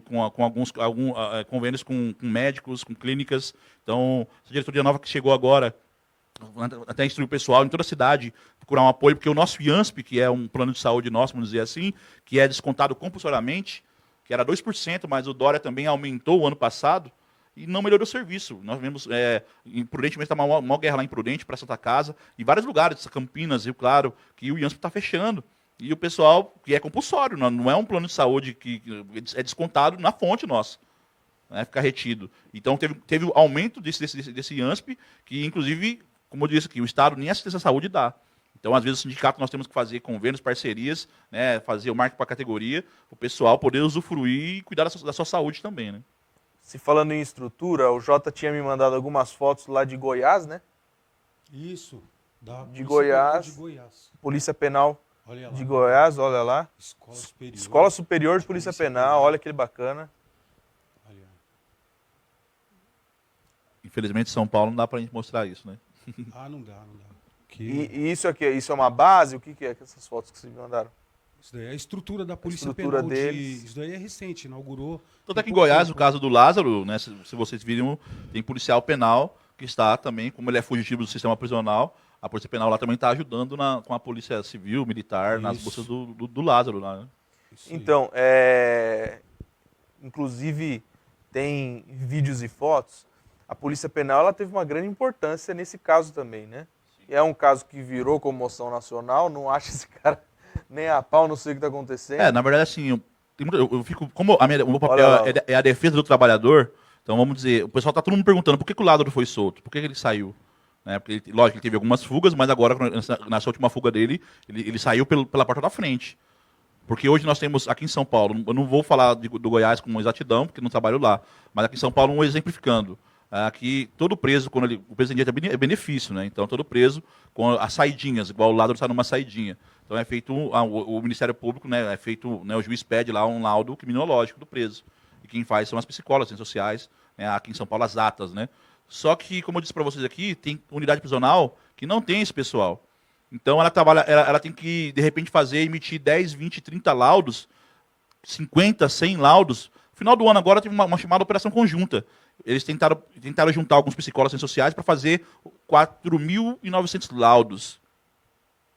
convênios com médicos, com clínicas. Então, essa diretoria nova que chegou agora, até instruir o pessoal em toda a cidade, procurar um apoio, porque o nosso IANSP, que é um plano de saúde nosso, vamos dizer assim, que é descontado compulsoriamente, que era 2%, mas o Dória também aumentou o ano passado, e não melhorou o serviço. Nós vemos, imprudentemente, está uma maior guerra lá em Prudente, para Santa Casa, e vários lugares, Campinas, Rio Claro, que o IANSP está fechando. E o pessoal, que é compulsório, não é um plano de saúde que é descontado na fonte nossa, né, fica retido. Então teve o aumento desse IANSP, que inclusive, como eu disse aqui, o Estado nem assistência à saúde dá. Então, às vezes, o sindicato nós temos que fazer convênios, parcerias, né, fazer o marketing para a categoria, para o pessoal poder usufruir e cuidar da sua saúde também. Né? Se falando em estrutura, o Jota tinha me mandado algumas fotos lá de Goiás, né? Isso. De Goiás. Polícia Penal de Goiás, olha lá. Escola Superior de Polícia Penal, olha que bacana. Infelizmente, São Paulo não dá pra gente mostrar isso, né? Não dá. E isso aqui, isso é uma base? O que é essas fotos que vocês me mandaram? Isso daí é a estrutura da Polícia Penal deles. Isso daí é recente, inaugurou. Tanto aqui em Goiás, no caso do Lázaro, né, se vocês viram, tem policial penal que está também, como ele é fugitivo do sistema prisional, a Polícia Penal lá também está ajudando com a Polícia Civil, Militar, nas buscas do Lázaro lá. Né? Então, inclusive, tem vídeos e fotos. A Polícia Penal ela teve uma grande importância nesse caso também, né? E é um caso que virou comoção nacional, não acha esse cara nem a pau, não sei o que está acontecendo. Na verdade, assim, eu fico... Como o meu papel é a defesa do trabalhador, então vamos dizer, o pessoal está todo mundo perguntando por que o Lázaro foi solto, por que ele saiu? Porque, lógico, ele teve algumas fugas, mas agora, nessa última fuga dele, ele saiu pela porta da frente. Porque hoje nós temos, aqui em São Paulo, eu não vou falar do Goiás com exatidão, porque não trabalho lá, mas aqui em São Paulo, exemplificando. Aqui, todo preso, quando o preso é benefício, né? Então, todo preso com as saidinhas, igual o Lázaro está numa saidinha. Então, é feito, o Ministério Público, né, é feito, né, o juiz pede lá um laudo criminológico do preso. E quem faz são as psicólogas, ciências sociais, né, aqui em São Paulo, as atas, né? Só que, como eu disse para vocês aqui, tem unidade prisional que não tem esse pessoal. Então, ela tem que, de repente, emitir 10, 20, 30 laudos, 50, 100 laudos. No final do ano agora teve uma chamada operação conjunta. Eles tentaram juntar alguns psicólogos e sociais para fazer 4.900 laudos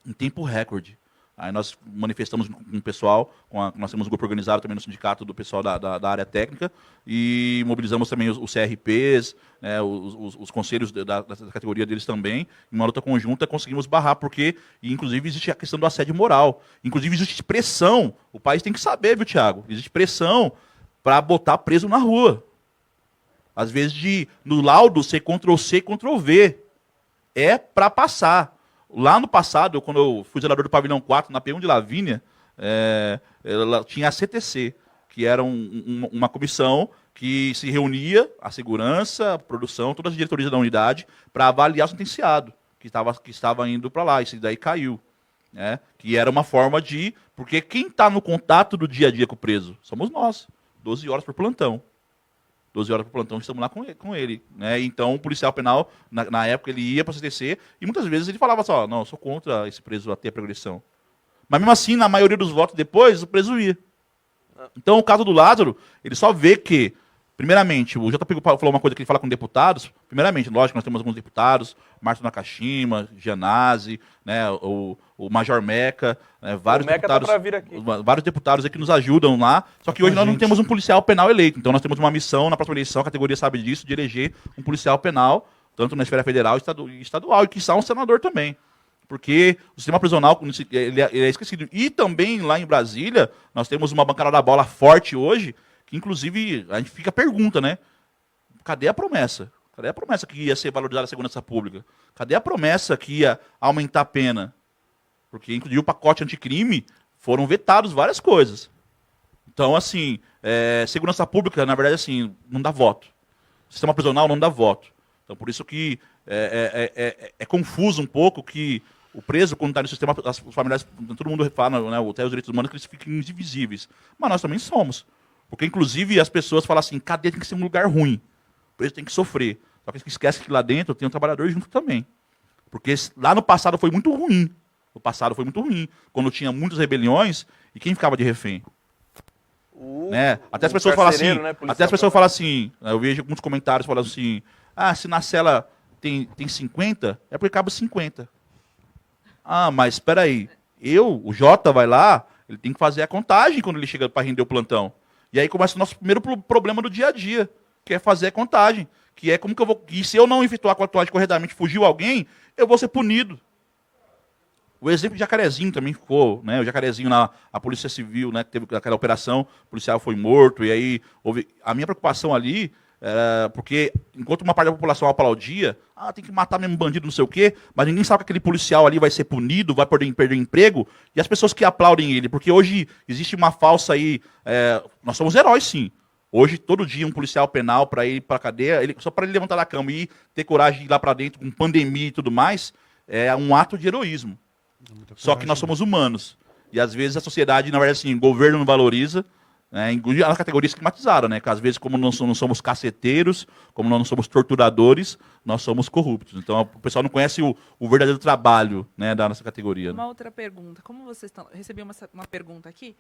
em tempo recorde. Aí nós manifestamos com o pessoal, nós temos um grupo organizado também no sindicato do pessoal da área técnica, e mobilizamos também os CRPs, né, os conselhos da categoria deles também, em uma luta conjunta conseguimos barrar, porque, inclusive, existe a questão do assédio moral. Inclusive, existe pressão, o país tem que saber, viu, Thiago? Existe pressão para botar preso na rua. Às vezes, no laudo, ser Ctrl-C, Ctrl-V. É para passar. Lá no passado, quando eu fui zelador do Pavilhão 4, na P1 de Lavínia, ela tinha a CTC, que era uma comissão que se reunia, a segurança, a produção, todas as diretorias da unidade, para avaliar o sentenciado que estava indo para lá. Isso daí caiu. Né? Que era uma forma de... Porque quem está no contato do dia a dia com o preso? Somos nós. 12 horas por plantão. 12 horas por plantão, estamos lá com ele. Né? Então, o policial penal, na época, ele ia para a CTC e muitas vezes ele falava assim, não, eu sou contra esse preso a ter a progressão. Mas mesmo assim, na maioria dos votos depois, o preso ia. Então, o caso do Lázaro, ele só vê que primeiramente, o JP falou uma coisa que ele fala com deputados. Primeiramente, lógico, nós temos alguns deputados, Márcio Nakashima, Gianazzi, né, o Major Meca, né, vários Meca deputados, tá pra vir aqui. vários deputados aí que nos ajudam lá. Só que hoje nós não temos um policial penal eleito. Então nós temos uma missão na próxima eleição, a categoria sabe disso, de eleger um policial penal, tanto na esfera federal e estadual, e que está um senador também. Porque o sistema prisional ele é esquecido. E também lá em Brasília, nós temos uma bancada da bola forte hoje, que inclusive a gente fica a pergunta, né? Cadê a promessa? Cadê a promessa que ia ser valorizada a segurança pública? Cadê a promessa que ia aumentar a pena? Porque, inclusive, o pacote anticrime foram vetados várias coisas. Então, assim, segurança pública, na verdade, assim, não dá voto. Sistema prisional não dá voto. Então, por isso que é confuso um pouco que o preso, quando está no sistema, os familiares, todo mundo fala, né, até os direitos humanos, que eles fiquem indivisíveis. Mas nós também somos. Porque, inclusive, as pessoas falam assim, cadeia tem que ser um lugar ruim. O preso tem que sofrer. Só que eles esquecem que lá dentro tem um trabalhador junto também. Porque lá no passado foi muito ruim. O passado foi muito ruim. Quando tinha muitas rebeliões, e quem ficava de refém? Né? Até as pessoas falam assim, né, até as pessoas falam assim, eu vejo alguns comentários falando assim, se na cela tem 50, é porque cabe 50. Mas espera aí, o Jota vai lá, ele tem que fazer a contagem quando ele chega para render o plantão. E aí começa o nosso primeiro problema do dia a dia, que é fazer a contagem. Que é como que eu vou. E se eu não efetuar a contagem corretamente, fugiu alguém, eu vou ser punido. O exemplo de Jacarezinho também ficou, né? O Jacarezinho a Polícia Civil, né? Que teve aquela operação, o policial foi morto, e aí houve. A minha preocupação ali era porque, enquanto uma parte da população aplaudia, tem que matar mesmo bandido, não sei o quê, mas ninguém sabe que aquele policial ali vai ser punido, vai perder emprego, e as pessoas que aplaudem ele, porque hoje existe uma falsa aí. Nós somos heróis, sim. Hoje, todo dia, um policial penal para ir para a cadeia, só para ele levantar da cama e ter coragem de ir lá para dentro com pandemia e tudo mais, é um ato de heroísmo. Só que nós somos humanos. E às vezes a sociedade, na verdade, assim, o governo não valoriza, né, inclusive as categorias estigmatizadas, né? Que às vezes, como nós não somos caceteiros, como nós não somos torturadores, nós somos corruptos. Então, o pessoal não conhece o verdadeiro trabalho, né, da nossa categoria. Uma outra pergunta. Como vocês estão... Recebi uma pergunta aqui.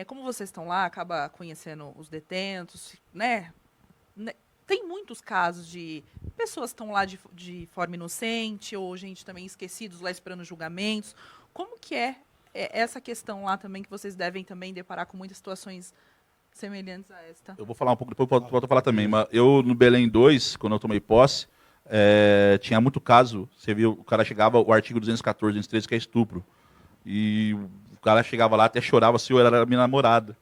Como vocês estão lá, acaba conhecendo os detentos, né? Tem muitos casos de pessoas que estão lá de forma inocente, ou gente também esquecidos lá esperando julgamentos. Como que é essa questão lá também, que vocês devem também deparar com muitas situações semelhantes a esta? Eu vou falar um pouco, depois volto a falar também. Mas eu, no Belém 2, quando eu tomei posse, tinha muito caso, você viu, o cara chegava, o artigo 214, 213, que é estupro. E o cara chegava lá, até chorava se eu era minha namorada.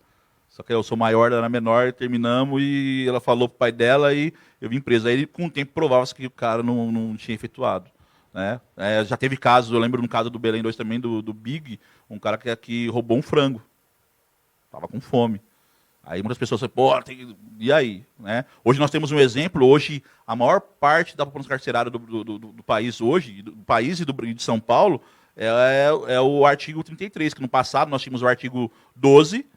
Só que eu sou maior, ela era menor, terminamos e ela falou pro pai dela e eu vim preso. Aí, com o tempo, provava-se que o cara não tinha efetuado. Né? Já teve casos, eu lembro no caso do Belém 2 também, do Big, um cara que roubou um frango. Tava com fome. Aí muitas pessoas falam, e aí? Né? Hoje nós temos um exemplo, hoje a maior parte da população carcerária do país hoje, do país e de São Paulo, é o artigo 33, que no passado nós tínhamos o artigo 12,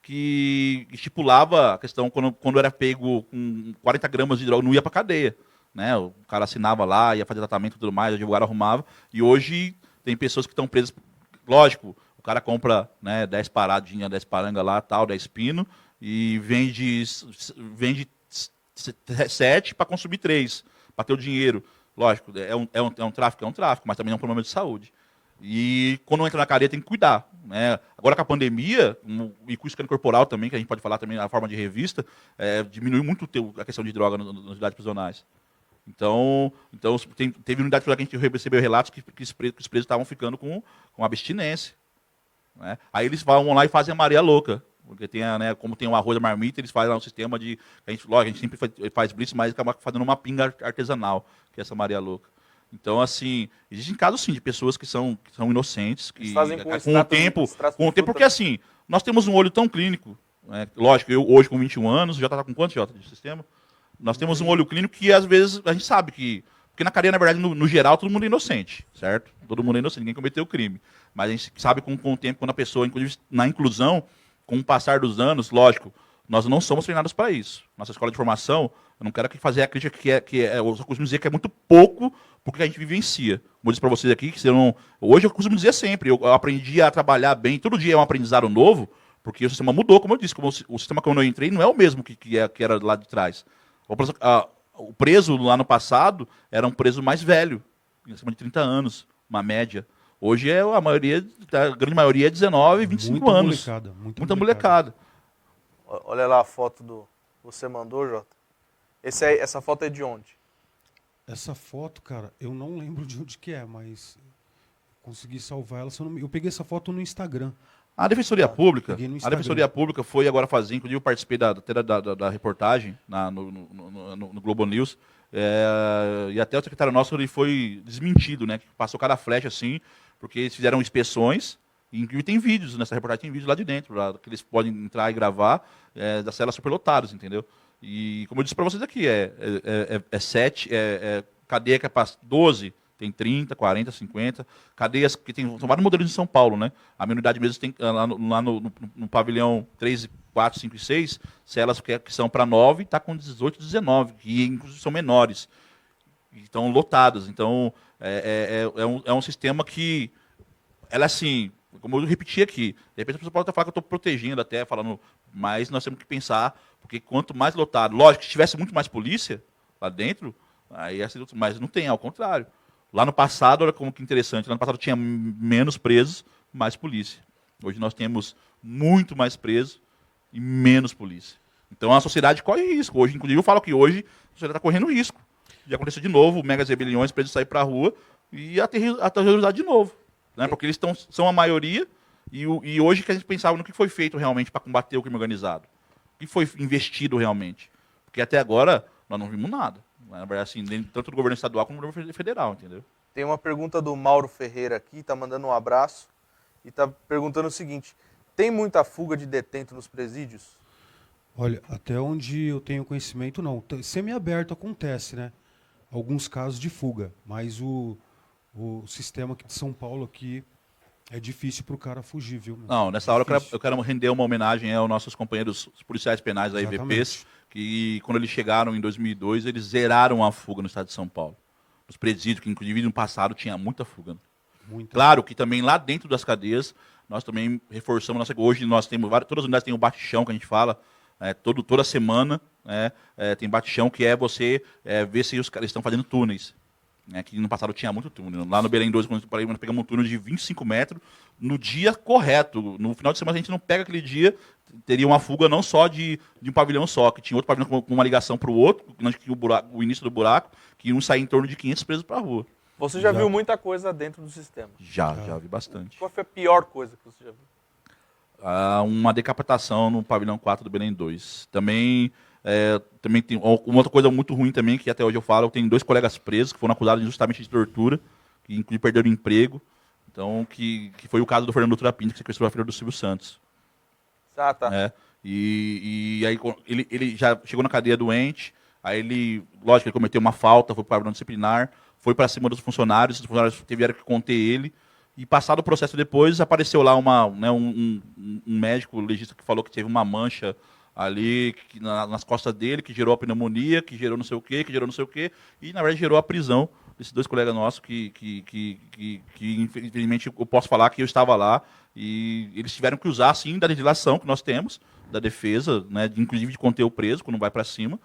que estipulava a questão quando era pego com 40 gramas de droga, não ia para cadeia. Né? O cara assinava lá, ia fazer tratamento e tudo mais, o advogado arrumava. E hoje tem pessoas que estão presas, lógico, o cara compra, né, 10 paradinhas, 10 paranga lá, tal, 10 pino, e vende 7 para consumir 3, para ter o dinheiro. Lógico, é um tráfico, mas também é um problema de saúde. E quando entra na cadeia tem que cuidar. Né? Agora com a pandemia, e com o escândalo corporal também, que a gente pode falar também na forma de revista, diminuiu muito a questão de droga nas unidades prisionais. Então teve unidade prisional que a gente recebeu relatos que os presos estavam ficando com abstinência. Né? Aí eles vão lá e fazem a Maria Louca. Porque tem, né, como tem um arroz da marmita, eles fazem lá um sistema de... A gente sempre faz blitz, mas acaba fazendo uma pinga artesanal, que é essa Maria Louca. Então, assim, existem casos, sim, de pessoas que são inocentes, que com o tempo, porque assim, nós temos um olho tão clínico, né? Lógico, eu hoje com 21 anos, já está com quantos, Jota, de sistema? Nós temos um olho clínico que, às vezes, a gente sabe que... Porque na cadeia, na verdade, no geral, todo mundo é inocente, certo? Todo mundo é inocente, ninguém cometeu crime. Mas a gente sabe com o tempo, quando a pessoa, inclusive na inclusão, com o passar dos anos, lógico, nós não somos treinados para isso. Nossa escola de formação, eu não quero aqui fazer a crítica eu costumo dizer que é muito pouco porque a gente vivencia. Como eu disse para vocês aqui, hoje eu costumo dizer sempre, eu aprendi a trabalhar bem, todo dia é um aprendizado novo, Porque o sistema mudou, como eu disse. Como o sistema que eu entrei não é o mesmo que era lá de trás. O preso lá no passado era um preso mais velho, acima de 30 anos, uma média. Hoje a grande maioria é 19, 25 anos. Muita molecada. Olha lá a foto você mandou, Jota. Essa foto é de onde? Essa foto, cara, eu não lembro de onde que é, mas consegui salvar ela. Eu peguei essa foto no Instagram. A Defensoria Pública, foi agora fazer, inclusive eu participei da reportagem no Globo News, e até o secretário nosso ele foi desmentido, né? Que passou cada flecha assim, porque eles fizeram inspeções, e inclusive tem vídeos, nessa reportagem tem vídeos lá de dentro, que eles podem entrar e gravar, das celas superlotadas, entendeu? E como eu disse para vocês aqui, cadeia que é para 12, tem 30, 40, 50. Cadeias que são vários modelos em São Paulo, né? A minha unidade mesmo tem lá no pavilhão 3, 4, 5 e 6, celas que são para 9, está com 18, 19, que inclusive são menores. E estão lotadas. Então, é um sistema que, ela assim, como eu repeti aqui, de repente a pessoa pode até falar que eu estou protegendo até, falando, mas nós temos que pensar, porque quanto mais lotado, lógico, se tivesse muito mais polícia lá dentro, aí mas não tem, ao contrário. Lá no passado, olha como que interessante, lá no passado tinha menos presos, mais polícia. Hoje nós temos muito mais presos e menos polícia. Então a sociedade corre risco. Hoje, inclusive, eu falo que hoje a sociedade está correndo risco de acontecer de novo, megas rebeliões, presos sair para a rua e aterrorizar de novo. Né? Porque eles são a maioria e hoje que a gente pensava no que foi feito realmente para combater o crime organizado. O que foi investido realmente. Porque até agora nós não vimos nada. Na verdade, assim, tanto do governo estadual como do governo federal, entendeu? Tem uma pergunta do Mauro Ferreira aqui, tá mandando um abraço e tá perguntando o seguinte: tem muita fuga de detento nos presídios? Olha, até onde eu tenho conhecimento, não. Semiaberto acontece, né? Alguns casos de fuga, mas o sistema aqui de São Paulo aqui é difícil para o cara fugir, viu? Não, nessa hora eu quero render uma homenagem aos nossos companheiros policiais penais da IVPs, que quando eles chegaram em 2002, eles zeraram a fuga no estado de São Paulo. Os presídios, que inclusive no passado tinha muita fuga. Claro que também lá dentro das cadeias, nós também reforçamos, hoje nós temos todas as unidades têm o bate-chão que a gente fala, toda semana, tem bate-chão, que é você ver se os caras estão fazendo túneis. Que no passado tinha muito túnel. Lá no Belém 2, quando nós pegamos um túnel de 25 metros, no dia correto. No final de semana a gente não pega aquele dia, teria uma fuga não só de um pavilhão só, que tinha outro pavilhão com uma ligação para o outro, onde tinha o início do buraco, que iam sair em torno de 500 presos para a rua. Você já viu muita coisa dentro do sistema? Já vi bastante. Qual foi a pior coisa que você já viu? Uma decapitação no pavilhão 4 do Belém 2. Também tem uma outra coisa muito ruim também, que até hoje eu falo, eu tenho 2 colegas presos que foram acusados justamente de tortura, que inclusive perderam o emprego. Então, que foi o caso do Fernando Trapinto, que sequestrou a filha do Silvio Santos. Ah, tá. E aí ele já chegou na cadeia doente, aí lógico, ele cometeu uma falta, foi para o padrão disciplinar, foi para cima dos funcionários, os funcionários tiveram que conter ele, e passado o processo depois, apareceu lá um médico legista que falou que teve uma mancha ali nas costas dele, que gerou a pneumonia, que gerou não sei o quê, e na verdade gerou a prisão desses 2 colegas nossos que infelizmente eu posso falar que eu estava lá, e eles tiveram que usar, sim, da legislação que nós temos, da defesa, né, inclusive de conter o preso quando vai para cima,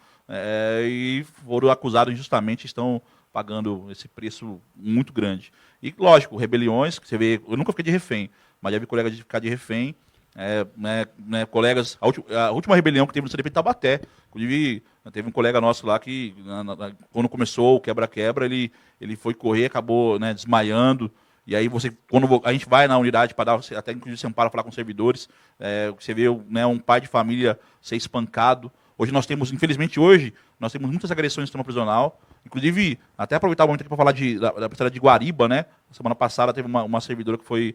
e foram acusados injustamente, estão pagando esse preço muito grande. E, lógico, rebeliões, que você vê, eu nunca fiquei de refém, mas já vi colegas de ficar de refém, colegas, a última rebelião que teve no CDP de Taubaté, inclusive teve um colega nosso lá que, quando começou o quebra-quebra, ele foi correr, acabou desmaiando, e aí quando a gente vai na unidade para dar, até inclusive você para falar com servidores, você vê um pai de família ser espancado. Hoje nós temos, infelizmente nós temos muitas agressões no sistema prisional, inclusive, até aproveitar o momento aqui para falar da história de Guariba, né? Semana passada teve uma servidora que foi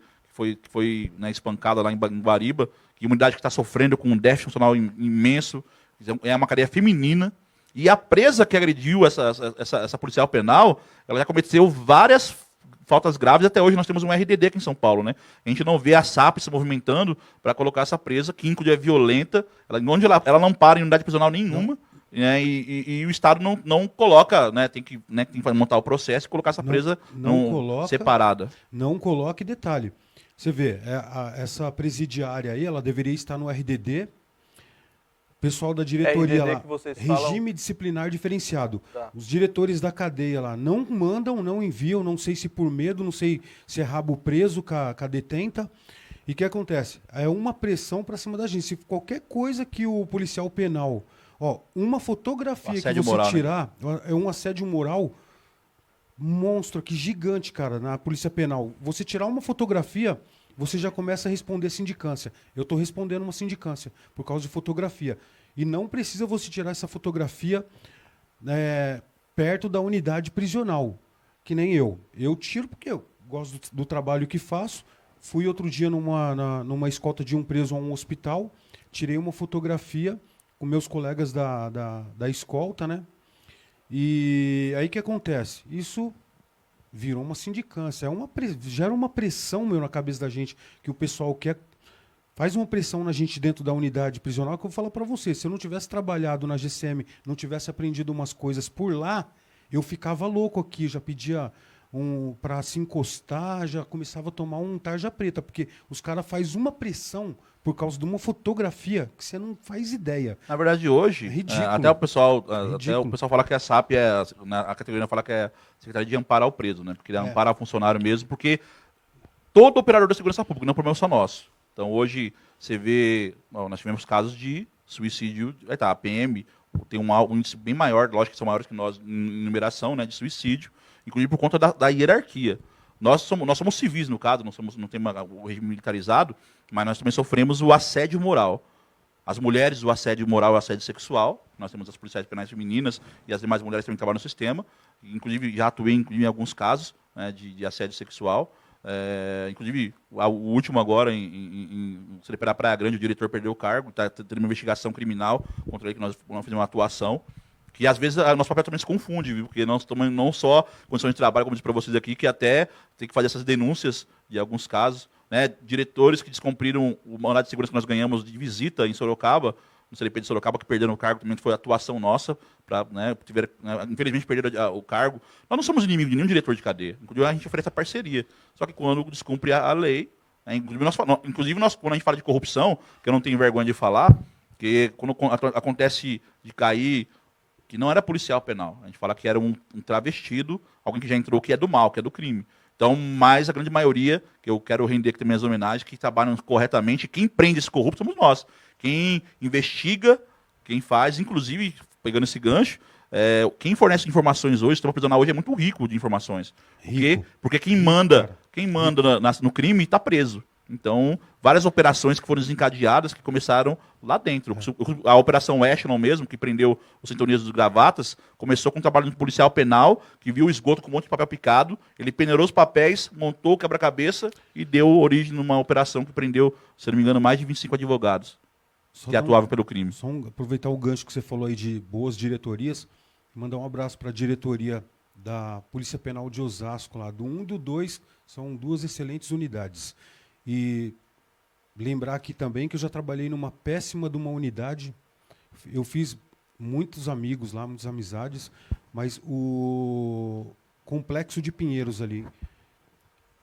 espancada lá em Guariba, que é uma unidade que está sofrendo com um déficit funcional imenso, é uma cadeia feminina, e a presa que agrediu essa policial penal, ela já cometeu várias faltas graves, até hoje nós temos um RDD aqui em São Paulo, né? A gente não vê a SAP se movimentando para colocar essa presa, que inclusive é violenta, onde ela não para em unidade prisional nenhuma, e o Estado não coloca, tem que montar o processo e colocar essa presa separada. Não coloque detalhe. Você vê, essa presidiária aí, ela deveria estar no RDD. Pessoal da diretoria RDD lá, que vocês regime disciplinar diferenciado. Tá. Os diretores da cadeia lá não mandam, não enviam, não sei se por medo, não sei se é rabo preso com a detenta. E o que acontece? É uma pressão para cima da gente. Se qualquer coisa que o policial penal, uma fotografia que você moral, tirar, é um assédio moral monstro aqui, gigante, cara, na polícia penal. Você tirar uma fotografia, você já começa a responder sindicância. Eu estou respondendo uma sindicância por causa de fotografia. E não precisa você tirar essa fotografia perto da unidade prisional, que nem eu. Eu tiro porque eu gosto do trabalho que faço. Fui outro dia numa escolta de um preso a um hospital, tirei uma fotografia com meus colegas da escolta, né? E aí o que acontece? Isso virou uma sindicância. Gera uma pressão, na cabeça da gente, que o pessoal quer. Faz uma pressão na gente dentro da unidade prisional, que eu vou falar para você. Se eu não tivesse trabalhado na GCM, não tivesse aprendido umas coisas por lá, eu ficava louco aqui, já pedia para se encostar, já começava a tomar um tarja preta, porque os caras fazem uma pressão por causa de uma fotografia que você não faz ideia. Na verdade, hoje, ridículo. até o pessoal fala que a SAP a categoria fala que é a Secretaria de Amparar o Preso, né? Porque ele ampara o funcionário mesmo, porque todo operador da segurança pública, não é um problema só nosso. Então, hoje, você vê, nós tivemos casos de suicídio, a PM tem um índice bem maior, lógico que são maiores que nós em numeração, né, de suicídio, inclusive por conta da hierarquia. Nós somos civis, no caso, não temos o regime militarizado, mas nós também sofremos o assédio moral. As mulheres, o assédio moral e o assédio sexual. Nós temos as policiais penais femininas e as demais mulheres também trabalham no sistema. Inclusive, já atuei em alguns casos, né, de assédio sexual. Inclusive, o último agora, em Serepera Praia Grande, o diretor perdeu o cargo, está tendo uma investigação criminal contra ele, que nós fizemos uma atuação. Que às vezes o nosso papel também se confunde, viu? Porque nós estamos não só condições de trabalho, como eu disse para vocês aqui, que até tem que fazer essas denúncias de alguns casos, né? Diretores que descumpriram o mandado de segurança que nós ganhamos de visita em Sorocaba, no CDP de Sorocaba, que perderam o cargo, também foi atuação nossa, infelizmente perderam o cargo. Nós não somos inimigos de nenhum diretor de cadeia, inclusive a gente oferece a parceria. Só que quando descumpre a lei, né? Inclusive quando a gente fala de corrupção, que eu não tenho vergonha de falar, que quando acontece de cair, que não era policial penal. A gente fala que era um travestido, alguém que já entrou, que é do mal, que é do crime. Então, mas a grande maioria, que eu quero render aqui também as homenagens, que trabalham corretamente, quem prende esse corrupto somos nós. Quem investiga, quem faz, inclusive, pegando esse gancho, quem fornece informações hoje, o sistema prisional hoje é muito rico de informações. Porque quem manda no crime está preso. Então, várias operações que foram desencadeadas, que começaram lá dentro. A Operação Echelon mesmo, que prendeu os Sintonias dos Gravatas, começou com um trabalho de policial penal, que viu o esgoto com um monte de papel picado, ele peneirou os papéis, montou o quebra-cabeça e deu origem numa operação que prendeu, se não me engano, mais de 25 advogados que atuavam pelo crime. Aproveitar o gancho que você falou aí de boas diretorias, mandar um abraço para a diretoria da Polícia Penal de Osasco, lá do 1 e do 2, são duas excelentes unidades. E lembrar aqui também que eu já trabalhei numa péssima de uma unidade. Eu fiz muitos amigos lá, muitas amizades, mas o Complexo de Pinheiros ali,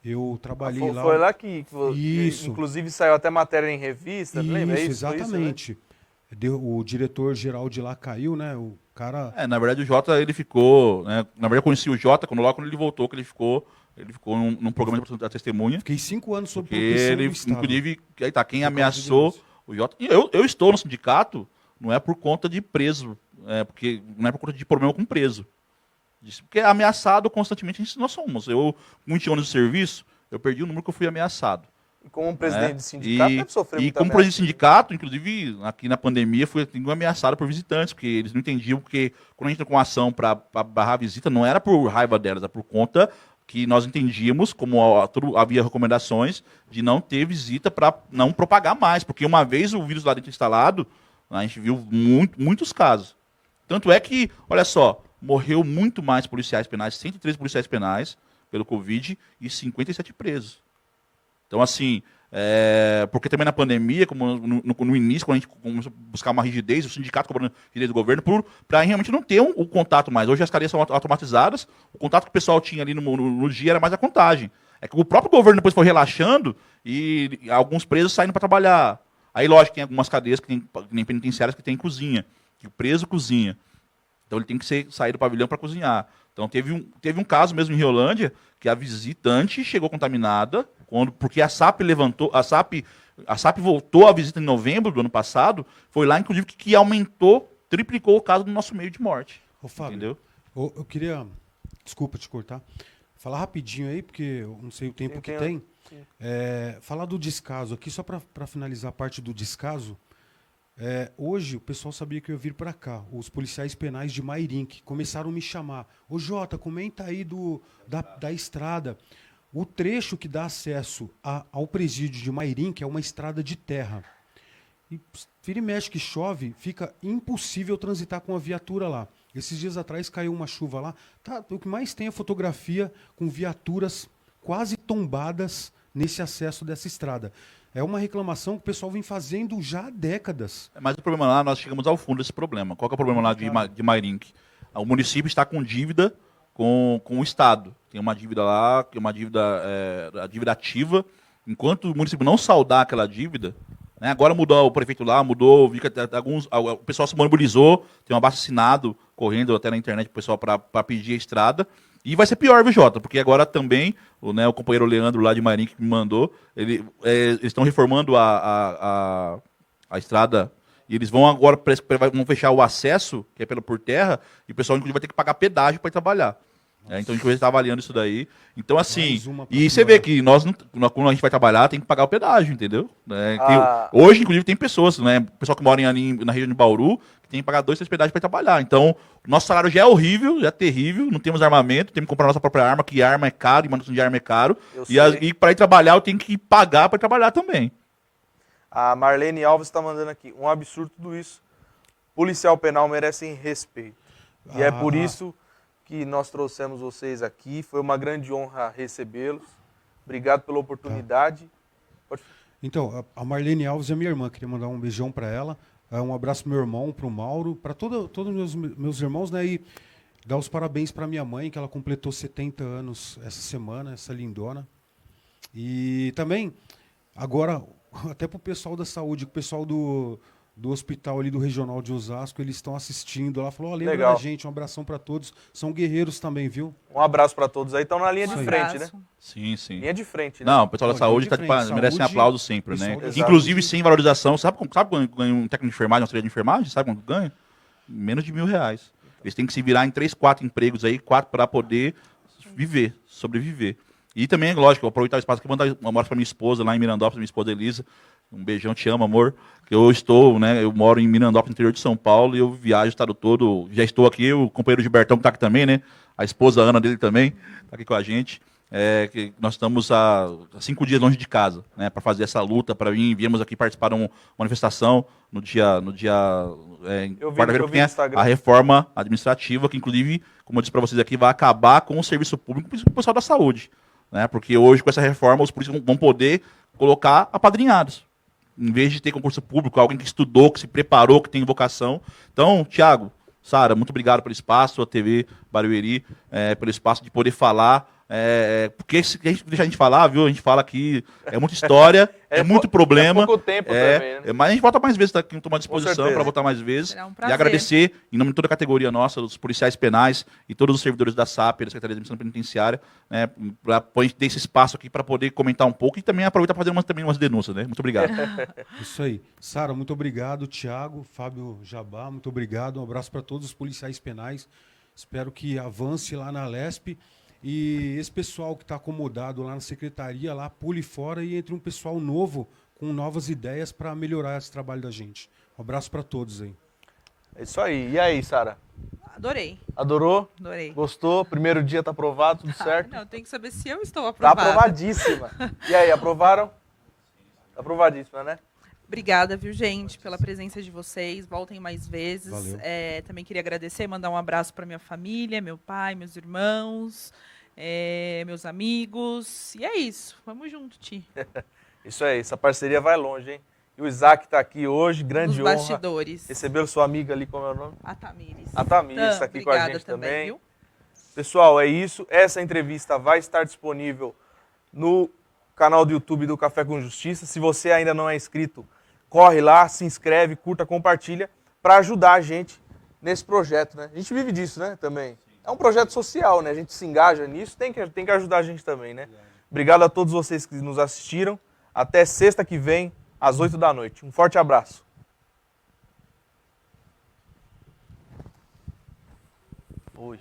eu trabalhei lá. Foi lá que inclusive saiu até matéria em revista, lembra? Exatamente. O diretor-geral de lá caiu, né? O cara... Na verdade, o Jota, ele ficou... Né? Na verdade, eu conheci o Jota quando ele voltou, que ele ficou num programa de proteção da testemunha. Fiquei 5 anos sob proteção do Estado. Inclusive, quem ameaçou o Jota... Eu estou no sindicato, não é por conta de preso, porque não é por conta de problema com preso. Porque ameaçado constantemente nós somos. Eu, com 20 anos de serviço, eu perdi o número que eu fui ameaçado. E como presidente de sindicato, deve sofrer muita como presidente de sindicato, inclusive, aqui na pandemia, fui ameaçado por visitantes, porque eles não entendiam que quando a gente entra com ação para barrar a visita, não era por raiva delas, era por conta que nós entendíamos, como havia recomendações, de não ter visita para não propagar mais, porque uma vez o vírus lá dentro instalado, a gente viu muitos casos. Tanto é que, olha só, morreu muito mais policiais penais, 113 policiais penais pelo Covid e 57 presos. Então, assim, porque também na pandemia, como no início, quando a gente começou a buscar uma rigidez, o sindicato cobrando rigidez do governo, para realmente não ter o contato mais. Hoje as cadeias são automatizadas, o contato que o pessoal tinha ali no dia era mais a contagem. É que o próprio governo depois foi relaxando e alguns presos saindo para trabalhar. Aí, lógico, tem algumas cadeias que nem penitenciárias que tem cozinha, que o preso cozinha. Então ele tem que sair do pavilhão para cozinhar. Então teve um caso mesmo em Riolândia que a visitante chegou contaminada, porque a SAP voltou à visita em novembro do ano passado, foi lá, inclusive, que aumentou, triplicou o caso no nosso meio de morte. Ô, Fábio, entendeu? eu queria, desculpa te cortar, falar rapidinho aí, porque eu não sei o tempo que tem. Falar do descaso aqui, só para finalizar a parte do descaso. Hoje o pessoal sabia que eu ia vir para cá. Os policiais penais de Mairinque começaram a me chamar. Ô Jota, comenta aí da estrada. O trecho que dá acesso ao presídio de Mairinque é uma estrada de terra. E vira e mexe que chove, fica impossível transitar com a viatura lá. Esses dias atrás caiu uma chuva lá. O que mais tem é fotografia com viaturas quase tombadas nesse acesso dessa estrada. É uma reclamação que o pessoal vem fazendo já há décadas. Mas o problema lá, nós chegamos ao fundo desse problema. Qual que é o problema lá de Mairinque? O município está com dívida com o Estado. Tem uma dívida lá, que é uma dívida, a dívida ativa. Enquanto o município não saldar aquela dívida, né, agora mudou o prefeito lá, vi que o pessoal se mobilizou, tem um abaixo-assinado correndo até na internet o pessoal para pedir a estrada. E vai ser pior, viu, Jota? Porque agora também, o companheiro Leandro lá de Mairinque que me mandou, eles estão reformando a estrada e eles vão agora, vão fechar o acesso, que é por terra, e o pessoal inclusive vai ter que pagar pedágio para ir trabalhar. Então a gente está avaliando isso daí. Então, assim, e você vê que quando a gente vai trabalhar, tem que pagar o pedágio, entendeu? Hoje, inclusive, tem pessoas, né? Pessoal que mora ali na região de Bauru, que tem que pagar 2, 3 pedágios para trabalhar. Então, o nosso salário já é horrível, já é terrível, não temos armamento, temos que comprar nossa própria arma, que arma é caro, e manutenção de arma é caro. E para ir trabalhar, eu tenho que pagar para trabalhar também. A Marlene Alves está mandando aqui. Um absurdo tudo isso. Policial penal merecem respeito. E é por isso que nós trouxemos vocês aqui. Foi uma grande honra recebê-los. Obrigado pela oportunidade. Então, a Marlene Alves é minha irmã. Queria mandar um beijão para ela. Um abraço pro meu irmão, pro Mauro, para todos os meus irmãos, né? E dar os parabéns para minha mãe, que ela completou 70 anos essa semana, essa lindona. E também, agora, até pro pessoal da saúde, o pessoal do hospital ali do Regional de Osasco, eles estão assistindo lá. Falou, lembra da gente, um abração para todos. São guerreiros também, viu? Um abraço para todos aí. Estão na linha de frente, né? Sim, sim. Linha de frente, né? Não, o pessoal da saúde merece aplauso sempre, né? Inclusive, sem valorização. Sabe quando ganha um técnico de enfermagem, uma auxiliar de enfermagem? Sabe quanto ganha? Menos de R$1.000. Eles têm que se virar em 3, 4 empregos aí, 4 para poder viver, sobreviver. E também, lógico, aproveitar o espaço aqui, mandar um abraço para minha esposa lá em Mirandópolis, minha esposa Elisa. Um beijão, te amo, amor. Que eu moro em Mirandópolis, no interior de São Paulo, e eu viajo o estado todo. Já estou aqui, o companheiro Gilbertão que está aqui também, né? A esposa Ana dele também está aqui com a gente. Que nós estamos há 5 dias longe de casa, né? Para fazer essa luta, para viemos aqui participar de uma manifestação no dia quarta-feira, que tem a reforma administrativa, que inclusive, como eu disse para vocês aqui, vai acabar com o serviço público e o pessoal da saúde. Né? Porque hoje, com essa reforma, os políticos vão poder colocar apadrinhados. Em vez de ter concurso público, alguém que estudou, que se preparou, que tem vocação. Então, Thiago, Sara, muito obrigado pelo espaço, a TV Barueri, pelo espaço de poder falar. Porque se deixa a gente falar, viu? A gente fala aqui, é muita história, é muito problema. É pouco tempo também, né? Mas a gente volta mais vezes, tá aqui, tomar disposição para voltar mais vezes. Será um E prazer. agradecer, em nome de toda a categoria nossa, dos policiais penais e todos os servidores da SAP, da Secretaria de Administração Penitenciária, né, para ter esse espaço aqui para poder comentar um pouco e também aproveitar para fazer umas denúncias, né? Muito obrigado. Isso aí. Sara, muito obrigado. Thiago, Fábio Jabá, muito obrigado. Um abraço para todos os policiais penais. Espero que avance lá na Lesp. E esse pessoal que está acomodado lá na secretaria, lá pule fora e entre um pessoal novo, com novas ideias para melhorar esse trabalho da gente. Um abraço para todos aí. É isso aí. E aí, Sara? Adorei. Adorou? Adorei. Gostou? Primeiro dia tá aprovado, tudo certo? Não, tem que saber se eu estou Tá aprovada. aprovadíssima. E aí, aprovaram? Aprovadíssima, né? Obrigada, viu, gente, pela presença de vocês. Voltem mais vezes. Valeu. Também queria agradecer, mandar um abraço para minha família, meu pai, meus irmãos, meus amigos. E é isso. Vamos junto, Ti. Isso aí, essa parceria vai longe, hein? E o Isaac tá aqui hoje, grande Nos honra. bastidores. Recebeu sua amiga ali, como é o nome? A Tamires. A Tamires está aqui com a Obrigada gente também. viu? Pessoal, é isso. Essa entrevista vai estar disponível no canal do YouTube do Café com Justiça. Se você ainda não é inscrito, corre lá, se inscreve, curta, compartilha, para ajudar a gente nesse projeto, né? A gente vive disso, né, também. É um projeto social, né? A gente se engaja nisso, tem que ajudar a gente também, né? Obrigado a todos vocês que nos assistiram. Até sexta que vem, às 8 da noite. Um forte abraço. Oi.